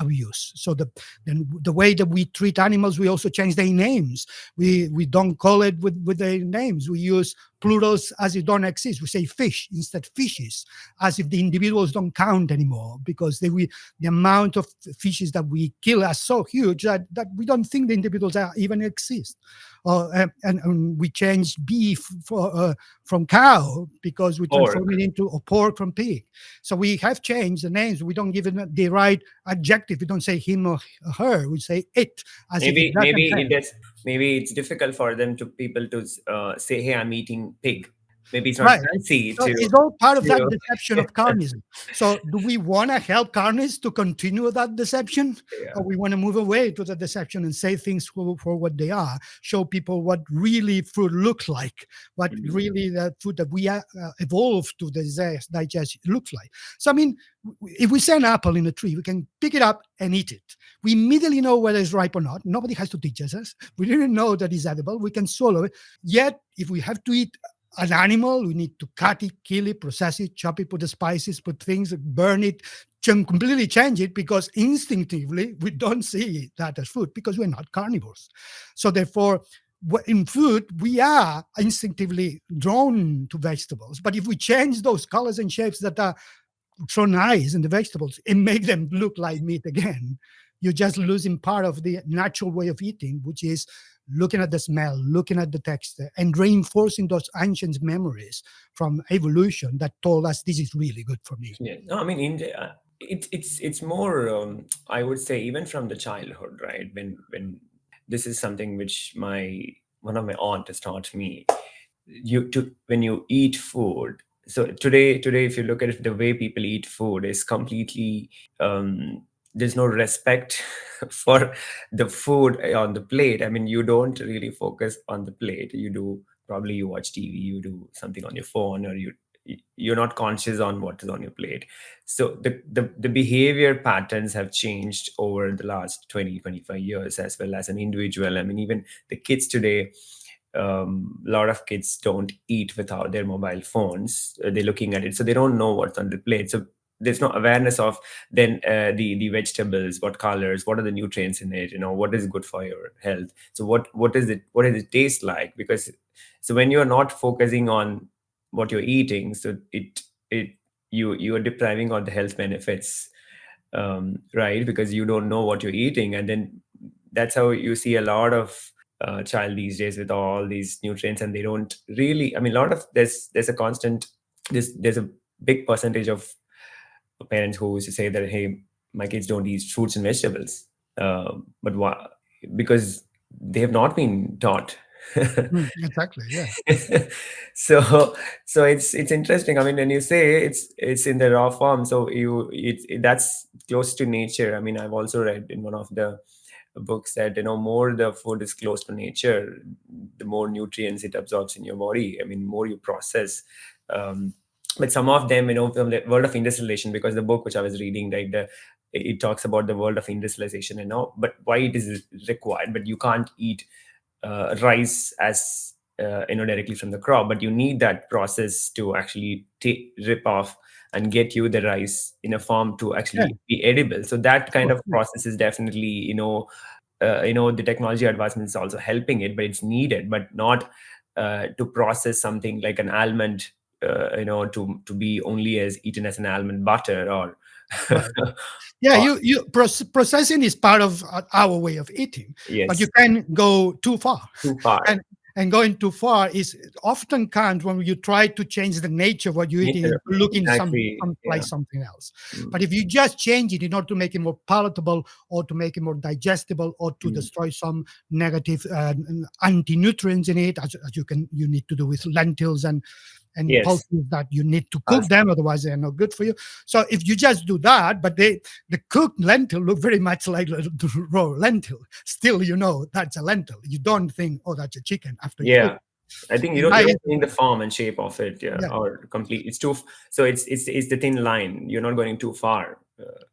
Abuse. So the way that we treat animals, we also change their names. We don't call it with their names. We use plurals as it don't exist. We say fish instead fishes, as if the individuals don't count anymore, because the amount of fishes that we kill are so huge that we don't think the individuals even exist. And we change beef from cow because we transform Pork. it into or pork from pig. So we have changed the names. We don't give it the right adjective. We don't say him or her. We say it as if it doesn't have. Maybe it's difficult for them to people to say, "Hey, I'm eating pig." Maybe it's not Right. fancy So to. it's all part of that to deception of carnism. So do we want to help carnists to continue that deception? Or yeah. we want to move away to the deception and say things for what they are, show people what really food looks like, what Mhm. really the food that we evolved to digest looks like. So, I mean, if we see an apple in a tree, we can pick it up and eat it. We immediately know whether it's ripe or not. Nobody has to teach us. We didn't know that it's edible. We can swallow it. Yet, if we have to eat an animal, we need to cut it, kill it, process it, chop it, put the spices, put things, burn it, completely change it, because instinctively we don't see that as food because we're not carnivores. So therefore, in food, we are instinctively drawn to vegetables. But if we change those colors and shapes that are so nice in the vegetables and make them look like meat again, you're just losing part of the natural way of eating, which is looking at the smell, looking at the texture, and reinforcing those ancient memories from evolution that told us this is really good for me. Yeah. No, I mean, it's more. I would say even from the childhood, right? When this is something which my one of my aunt has taught me. You to when you eat food. So today, if you look at it, the way people eat food is completely. There's no respect for the food on the plate. I mean, you don't really focus on the plate. You do, probably you watch TV, you do something on your phone, or you're not conscious on what is on your plate. So the behavior patterns have changed over the last 20-25 years, as well as an individual. I mean, even the kids today, a lot of kids don't eat without their mobile phones. They're looking at it, so they don't know what's on the plate. So there's no awareness of then the vegetables, what colors, what are the nutrients in it, what is good for your health. So what does it taste like? Because So when you're not focusing on what you're eating, so it you are depriving of the health benefits, right? Because you don't know what you're eating, and then that's how you see a lot of child these days with all these nutrients, and they don't really. I mean, a lot of there's a constant there's a big percentage of parents who used to say that, hey, my kids don't eat fruits and vegetables, but why? Because they have not been taught. Exactly. Yeah. so it's interesting. I mean, when you say it's in the raw form, so that's close to nature. I mean, I've also read in one of the books that, more the food is close to nature, the more nutrients it absorbs in your body. I mean, more you process. um, but some of them, from the world of industrialization, because the book which I was reading, right, it talks about the world of industrialization and all, but why it is required. But you can't eat rice as directly from the crop, but you need that process to actually rip off and get you the rice in a form to Yeah. actually be edible. So that kind Well, of process is definitely, the technology advancement is also helping it, but it's needed, but not to process something like an almond, to be only as eaten as an almond butter, or right. Yeah, or processing is part of our way of eating, but you yes, can go too far, too far. and going too far is often comes when you try to change the nature of what you're eating Nature, and looking exactly. some like Yeah. something else. Mm, But if you just change it in order to make it more palatable, or to make it more digestible, or to mm. destroy some negative anti-nutrients in it, as you need to do with lentils and Yes. pulses, that you need to cook Us. them, otherwise they're not good for you. So if you just do that, but the cooked lentil look very much like the raw lentil, still that's a lentil. You don't think, oh, that's a chicken after you cook. Yeah. I think And that you is don't change the form and shape of it, yeah, yeah, or complete. It's too. So it's the thin line. You're not going too far.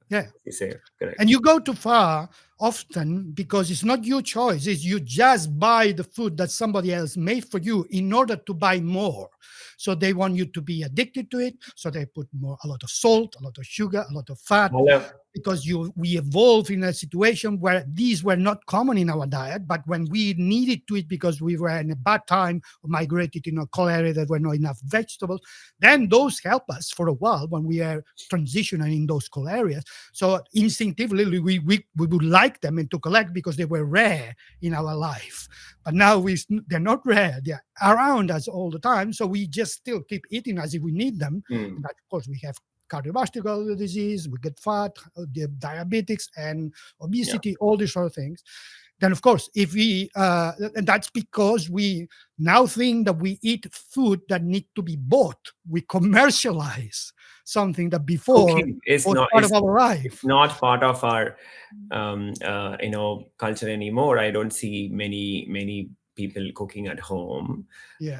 yeah. You say correct. And you go too far often because it's not your choice. It's you just buy the food that somebody else made for you in order to buy more. So they want you to be addicted to it. So they put a lot of salt, a lot of sugar, a lot of fat, Hello. because we evolved in a situation where these were not common in our diet, but when we needed to eat because we were in a bad time or migrated in a cold area that were not enough vegetables, then those help us for a while when we are transitioning in those cold areas. So instinctively we would like them and to collect because they were rare in our life. But now they're not rare, they're around us all the time, so we just still keep eating as if we need them. Mm, And that, of course, we have cardiovascular disease, we get fat, the diabetics and yeah. obesity, all these sort of things. Then, of course, if we, and that's because we now think that we eat food that need to be bought. We commercialize something that before Cooking is was not part is of our it's life. not part of our culture anymore. I don't see many people cooking at home. Yeah.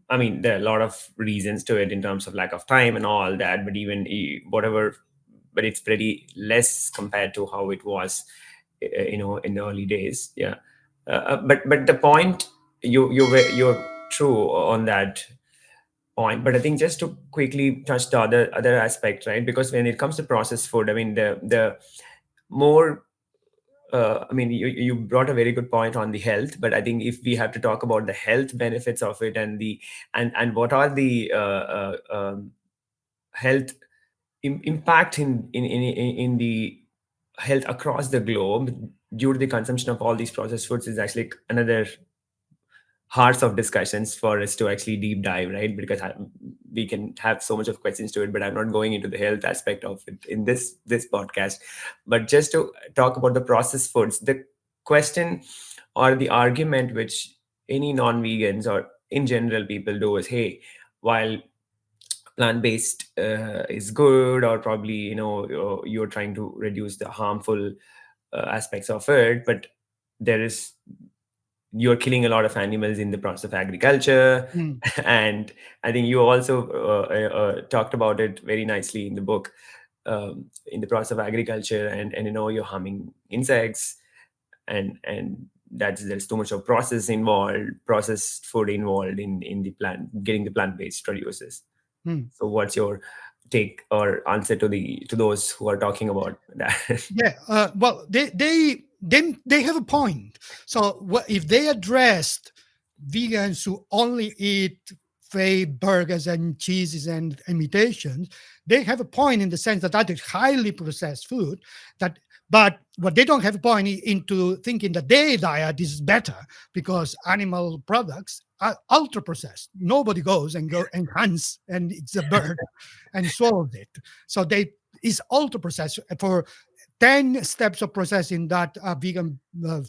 I mean, there are a lot of reasons to it in terms of lack of time and all that, but even whatever, but it's pretty less compared to how it was, in the early days. Yeah. But the point, you're true on that point, but I think just to quickly touch the other aspect, right? Because when it comes to processed food, I mean, the more I mean, you brought a very good point on the health, but I think if we have to talk about the health benefits of it, and what are the health impact in the health across the globe due to the consumption of all these processed foods, is actually another hearts of discussions for us to actually deep dive, right? Because we can have so much of questions to it, but I'm not going into the health aspect of it in this podcast. But just to talk about the processed foods, the question or the argument which any non-vegans or in general people do is, hey, while plant-based is good, or probably you're trying to reduce the harmful aspects of it, but there is you're killing a lot of animals in the process of agriculture. Mm. And I think you also talked about it very nicely in the book, in the process of agriculture, and you're harming insects, and that's there's too much of processed food involved in the plant getting the plant-based produces. Mm. So what's your take or answer to those who are talking about that? Yeah. Well, they have a point. So what if they addressed vegans who only eat fake burgers and cheeses and imitations, they have a point in the sense that that is highly processed food. That, but what they don't have a point into thinking that their diet is better because animal products are ultra processed. Nobody goes and hunts and it's a bird and swallows it. So they is ultra processed for 10 steps of processing that a vegan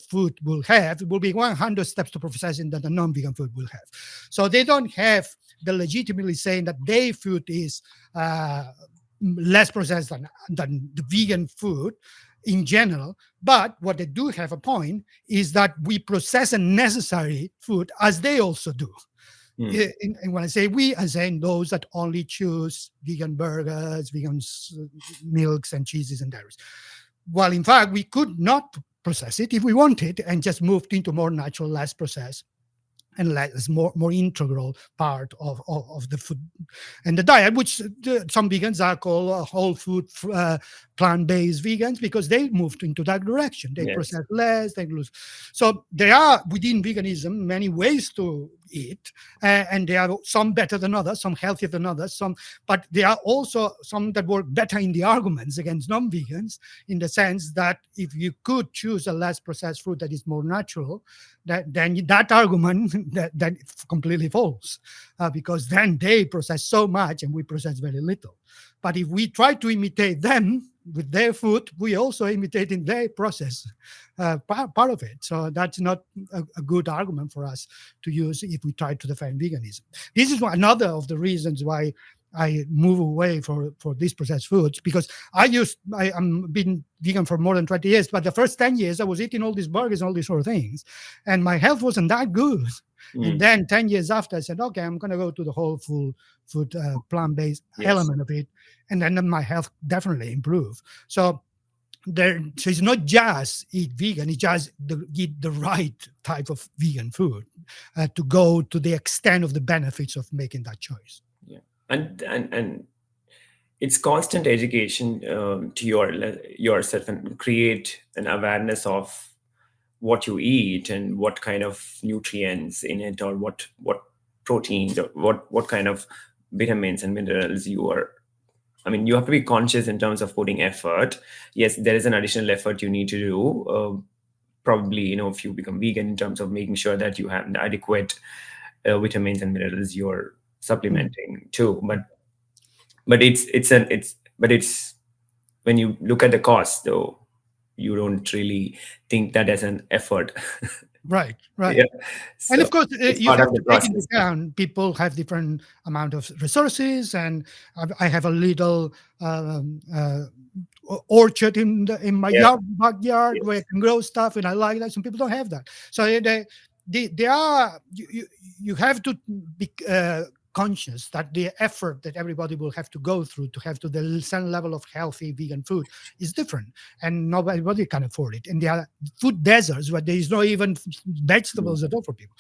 food will have. It will be 100 steps to processing that a non-vegan food will have. So they don't have the legitimately saying that their food is less processed than the vegan food in general. But what they do have a point is that we process a necessary food as they also do. And when I say we, I'm saying those that only choose vegan burgers, vegan milks and cheeses and dairies. Well, in fact, we could not process it if we wanted and just moved into more natural, less processed, and less more integral part of the food and the diet, which some vegans are called whole food plant-based vegans because they moved into that direction. They process less, they lose. So there are within veganism many ways to eat, and there are some better than others, some healthier than others, but there are also some that work better in the arguments against non-vegans, in the sense that if you could choose a less processed food that is more natural, then that argument that completely falls, because then they process so much and we process very little. But if we try to imitate them with their food, we also imitating their process, part of it. So that's not a good argument for us to use if we try to defend veganism. This is another of the reasons why I move away for these processed foods, because I'm been vegan for more than 20 years, but the first 10 years I was eating all these burgers and all these sort of things, and my health wasn't that good. And then 10 years after, I said, okay, I'm going to go to the whole food plant-based element of it, and then my health definitely improved. So it's not just eat vegan, it's just eat the right type of vegan food to go to the extent of the benefits of making that choice. Yeah. And it's constant education to yourself, and create an awareness of what you eat and what kind of nutrients in it, or what proteins, or what kind of vitamins and minerals you are. I mean, you have to be conscious in terms of putting effort. Yes, there is an additional effort you need to do. Probably, if you become vegan, in terms of making sure that you have the adequate vitamins and minerals you're supplementing too. But it's when you look at the cost, though, you don't really think that as an effort. Right. Yeah. So and of course, you part have of the to take into process. account people have different amount of resources, and I have a little orchard in my backyard where I can grow stuff, and I like that. Some people don't have that, so they are you have to be conscious that the effort that everybody will have to go through to have to the same level of healthy vegan food is different, and not everybody can afford it. And there are food deserts where there is not even vegetables at all for people.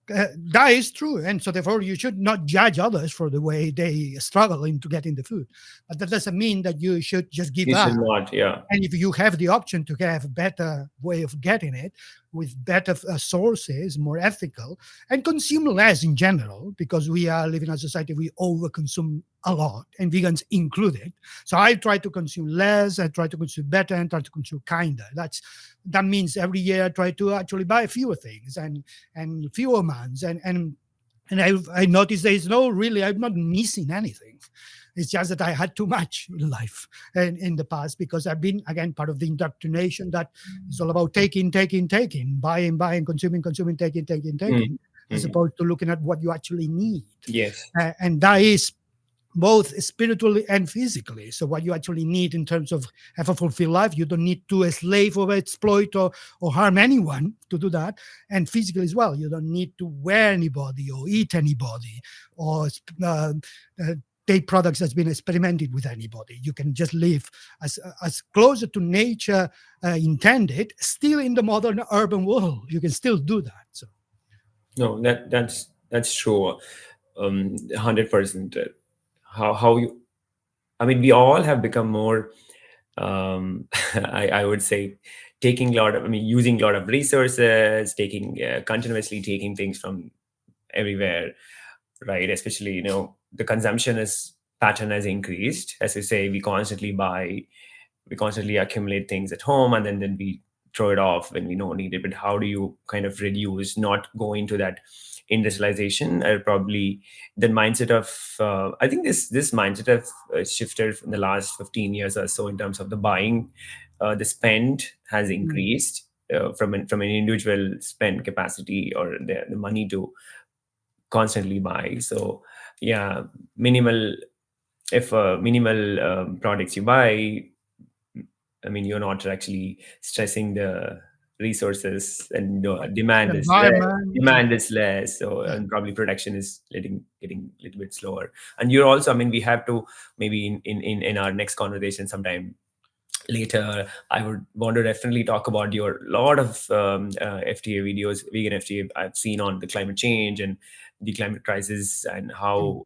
That is true, and so therefore you should not judge others for the way they struggle into getting the food. But that doesn't mean that you should just give You up. should not, yeah. And if you have the option to have a better way of getting it with better sources, more ethical, and consume less in general, because we are living in a society we overconsume a lot, and vegans included. So I try to consume less, I try to consume better, and try to consume kinder. That means every year I try to actually buy fewer things and fewer amounts. And I noticed I'm not missing anything. It's just that I had too much in life and in the past, because I've been, again, part of the indoctrination that is all about taking, buying, consuming, taking, as opposed to looking at what you actually need. Yes. And that is both spiritually and physically. So what you actually need in terms of have a fulfilled life, you don't need to slave or exploit or harm anyone to do that. And physically as well, you don't need to wear anybody or eat anybody or take products that's been experimented with anybody. You can just live as closer to nature intended, still in the modern urban world. You can still do that. So no, that's true. 100%. How you, I mean, we all have become more I would say using a lot of resources, continuously taking things from everywhere, right? Especially, the consumption is pattern has increased. As you say, we constantly buy, we constantly accumulate things at home, and then we throw it off when we don't need it. But how do you kind of reduce, not go into that industrialization? Or probably the mindset of, I think this mindset of shifted from the last 15 years or so in terms of the buying. The spend has Mm. increased from an individual spend capacity, or the money to constantly buy. So yeah, minimal, if minimal products you buy, I mean, you're not actually stressing the resources, and demand is less. Environment. Demand is less, so, Yeah. and probably production is getting a little bit slower. And you're also, I mean, we have to, maybe in our next conversation sometime later, I would want to definitely talk about your lot of FTA videos, vegan FTA I've seen on the climate change and the climate crisis, and Mm. how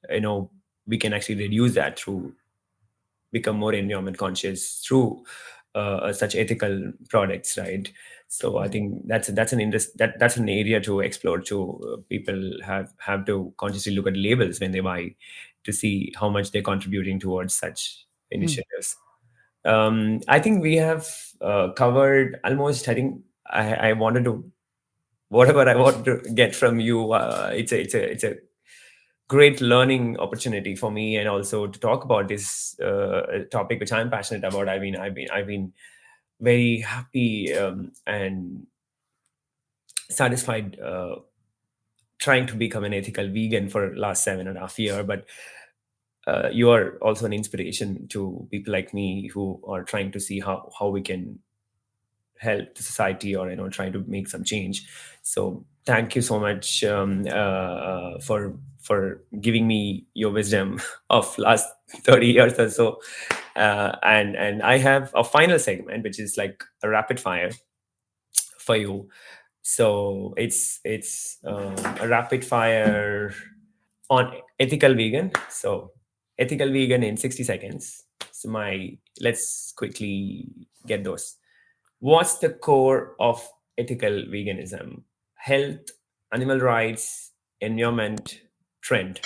you know we can actually reduce that through become more environment conscious through such ethical products, right? So I think that's an area to explore too. People have to consciously look at labels when they buy, to see how much they're contributing towards such Mm. initiatives. I think we have covered almost. I think I wanted to, whatever I want to get from you. It's a great learning opportunity for me, and also to talk about this topic which I'm passionate about. I've been very happy and satisfied trying to become an ethical vegan for last 7.5 years. But you are also an inspiration to people like me who are trying to see how we can help the society, or try to make some change. So thank you so much for giving me your wisdom of last 30 years or so. And I have a final segment which is like a rapid fire for you. So it's a rapid fire on ethical vegan. So ethical vegan in 60 seconds. So my let's quickly get those. What's the core of ethical veganism? Health, animal rights, environment, trend.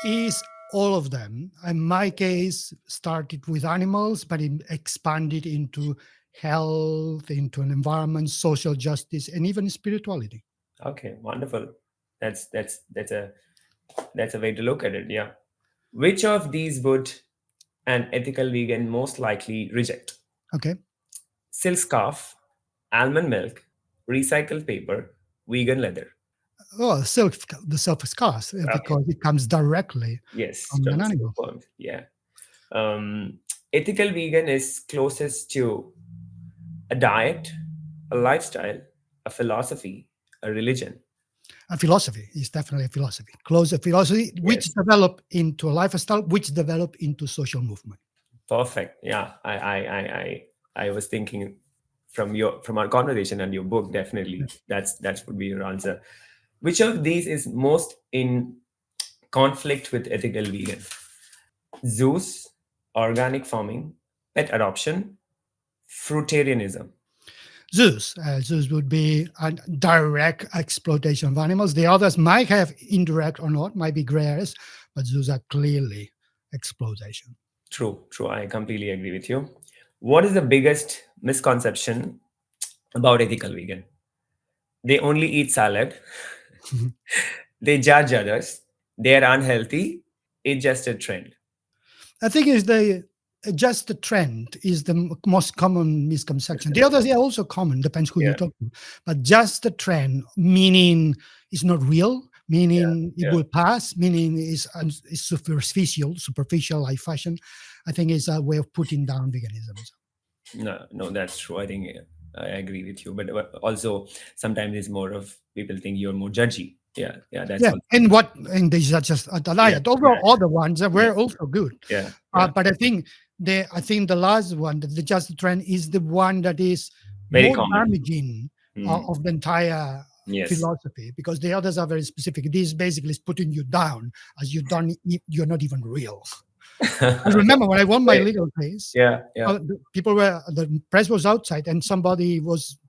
Is all of them. In my case, started with animals, but it expanded into health, into an environment, social justice, and even spirituality. Okay, wonderful. That's a way to look at it. Yeah. Which of these would an ethical vegan most likely reject? Okay. Silk scarf, almond milk, recycled paper, vegan leather. Oh, the self scarce Okay. because it comes directly Yes, from from an the silk animal. worms. Yeah. Ethical vegan is closest to a diet, a lifestyle, a philosophy, a religion. A philosophy is definitely a philosophy. Close a philosophy which Yes, develop into a lifestyle, which develop into social movement. perfect. Yeah, I was thinking from our conversation and your book, definitely that would be your answer. Which of these is most in conflict with ethical vegan? Zoos, organic farming, pet adoption, fruitarianism. Zoos would be a direct exploitation of animals. The others might have indirect or not, might be gray areas, but zoos are clearly exploitation. True, true. I completely agree with you. What is the biggest misconception about ethical vegan? They only eat salad. They judge others. They are unhealthy. It's just a trend. I think is the just the trend is the most common misconception. The others are also common, depends who you Yeah, talk to. But just the trend, meaning it's not real, yeah, meaning it yeah. will pass, meaning is superficial like fashion. I think is a way of putting down veganism. No, no, that's true. I think I agree with you. But also sometimes it's more of people think you're more judgy. Yeah, yeah, that's Yeah, also and these are just a yeah, diet. Overall, yeah, other ones yeah, were also good, yeah, yeah. but I think the last one, the just trend, is the one that is Very more common. damaging Mm, of the entire yes. philosophy because the others are very specific. This basically is putting you down as you're not even real. I remember when I won my Wait, legal case, yeah, yeah. the press was outside, and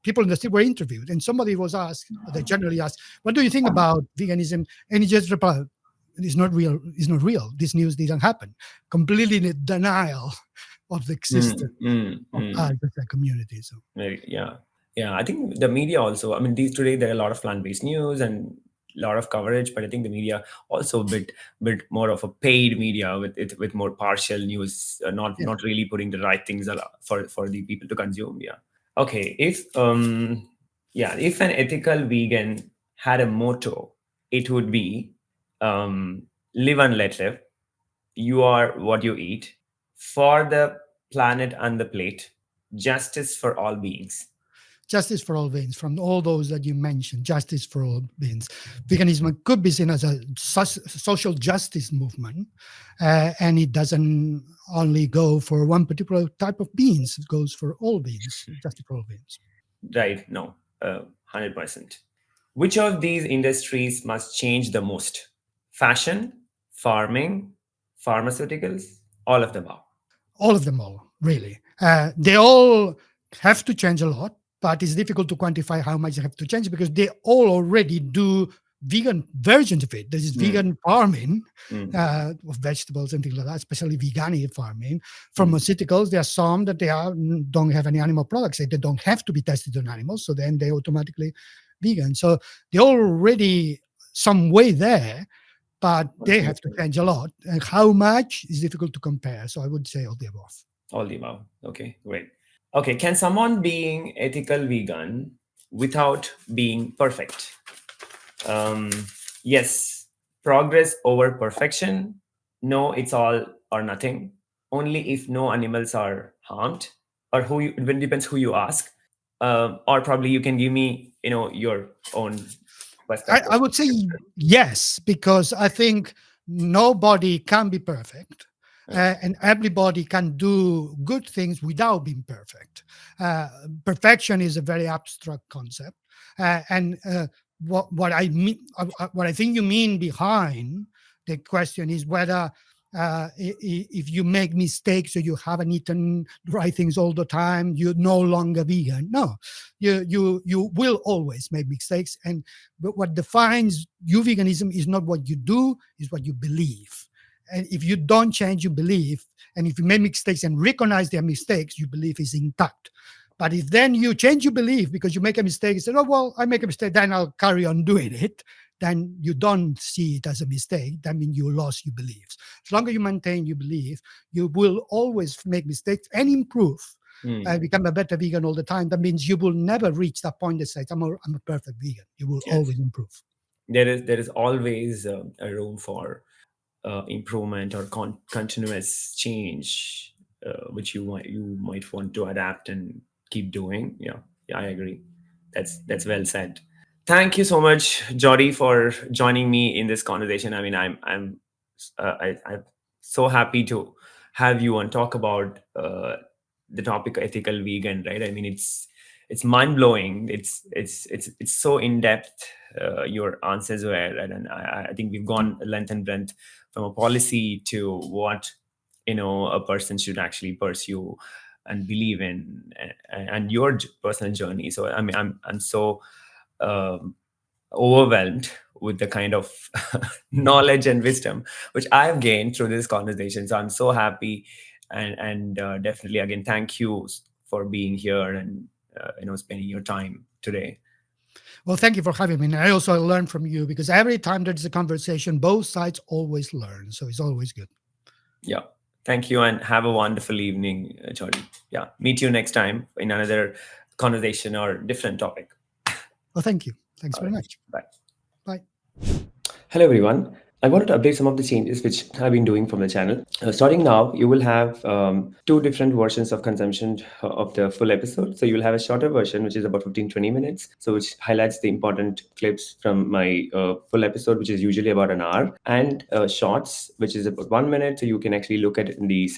people in the street were interviewed, and somebody was asked, they generally asked, "What do you think about veganism?" And he just replied, "It's not real. It's not real. This news didn't happen." Completely in denial of the existence of us as a community. So Yeah, yeah. I think the media also. I mean, these today there are a lot of plant-based news and a lot of coverage, but I think the media also bit more of a paid media with more partial news, not yeah, not really putting the right things for the people to consume. Yeah. Okay. If an ethical vegan had a motto, it would be live and let live. You are what you eat, for the planet and the plate, justice for all beings. justice for all beings, from all those that you mentioned, justice for all beings. Veganism could be seen as a social justice movement, and it doesn't only go for one particular type of beings, it goes for all beings, justice for all beings. Right? No, 100%. Which of these industries must change the most? Fashion, farming, pharmaceuticals, all of the above. All of them all, really. They all have to change a lot, but it's difficult to quantify how much they have to change because they all already do vegan versions of it. There is vegan farming of vegetables and things like that, especially veganic farming. Pharmaceuticals, there are some that don't have any animal products. They don't have to be tested on animals, so then they automatically vegan. So they're already some way there, but they have to change a lot. And how much is difficult to compare. So I would say all the above. All the above. Okay, great. Okay, can someone being ethical vegan without being perfect? Um, yes, progress over perfection. No, it's all or nothing. Only if no animals are harmed, or it depends who you ask. Or probably you can give me, your own perspective. I would say yes, because I think nobody can be perfect. And everybody can do good things without being perfect. Perfection is a very abstract concept, and what I mean, what I think you mean behind the question is whether if you make mistakes or you haven't eaten the right things all the time, you're no longer vegan. No, you will always make mistakes, and but what defines you veganism is not what you do, is what you believe. And if you don't change your belief, and if you make mistakes and recognize their mistakes, your belief is intact. But if then you change your belief because you make a mistake and say, "Oh well, I make a mistake, then I'll carry on doing it," then you don't see it as a mistake. That means you lost your beliefs. As long as you maintain your belief, you will always make mistakes and improve. Become a better vegan all the time. That means you will never reach that point that says, I'm a perfect vegan. You will always improve. There is always a room for improvement or continuous change, which you might want to adapt and keep doing. Yeah, I agree. That's well said. Thank you so much, Jordi, for joining me in this conversation. I mean, I'm so happy to have you and talk about the topic ethical vegan. Right? I mean, it's mind blowing. It's so in depth. Your answers were, right? And I think we've gone length and breadth from a policy to what a person should actually pursue and believe in, and your personal journey. So I mean, I'm so um, overwhelmed with the kind of knowledge and wisdom which I've gained through this conversation. So I'm so happy, and definitely again, thank you for being here and spending your time today. Well, thank you for having me. And I also learn from you because every time there's a conversation, both sides always learn. So it's always good. Yeah. Thank you and have a wonderful evening, Jordi. Yeah. Meet you next time in another conversation or different topic. Well, thank you. Thanks very much. Bye. Bye. Hello, everyone. I wanted to update some of the changes which I've been doing from the channel. Starting now, you will have two different versions of consumption of the full episode. So you will have a shorter version, which is about 15-20 minutes, so which highlights the important clips from my full episode, which is usually about an hour, and shorts, which is about 1 minute. So you can actually look at it in the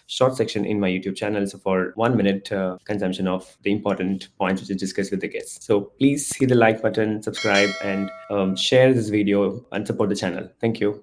short section in my YouTube channel. So for 1 minute consumption of the important points which is discussed with the guests. So please hit the like button, subscribe, and share this video and support the channel. Thank you.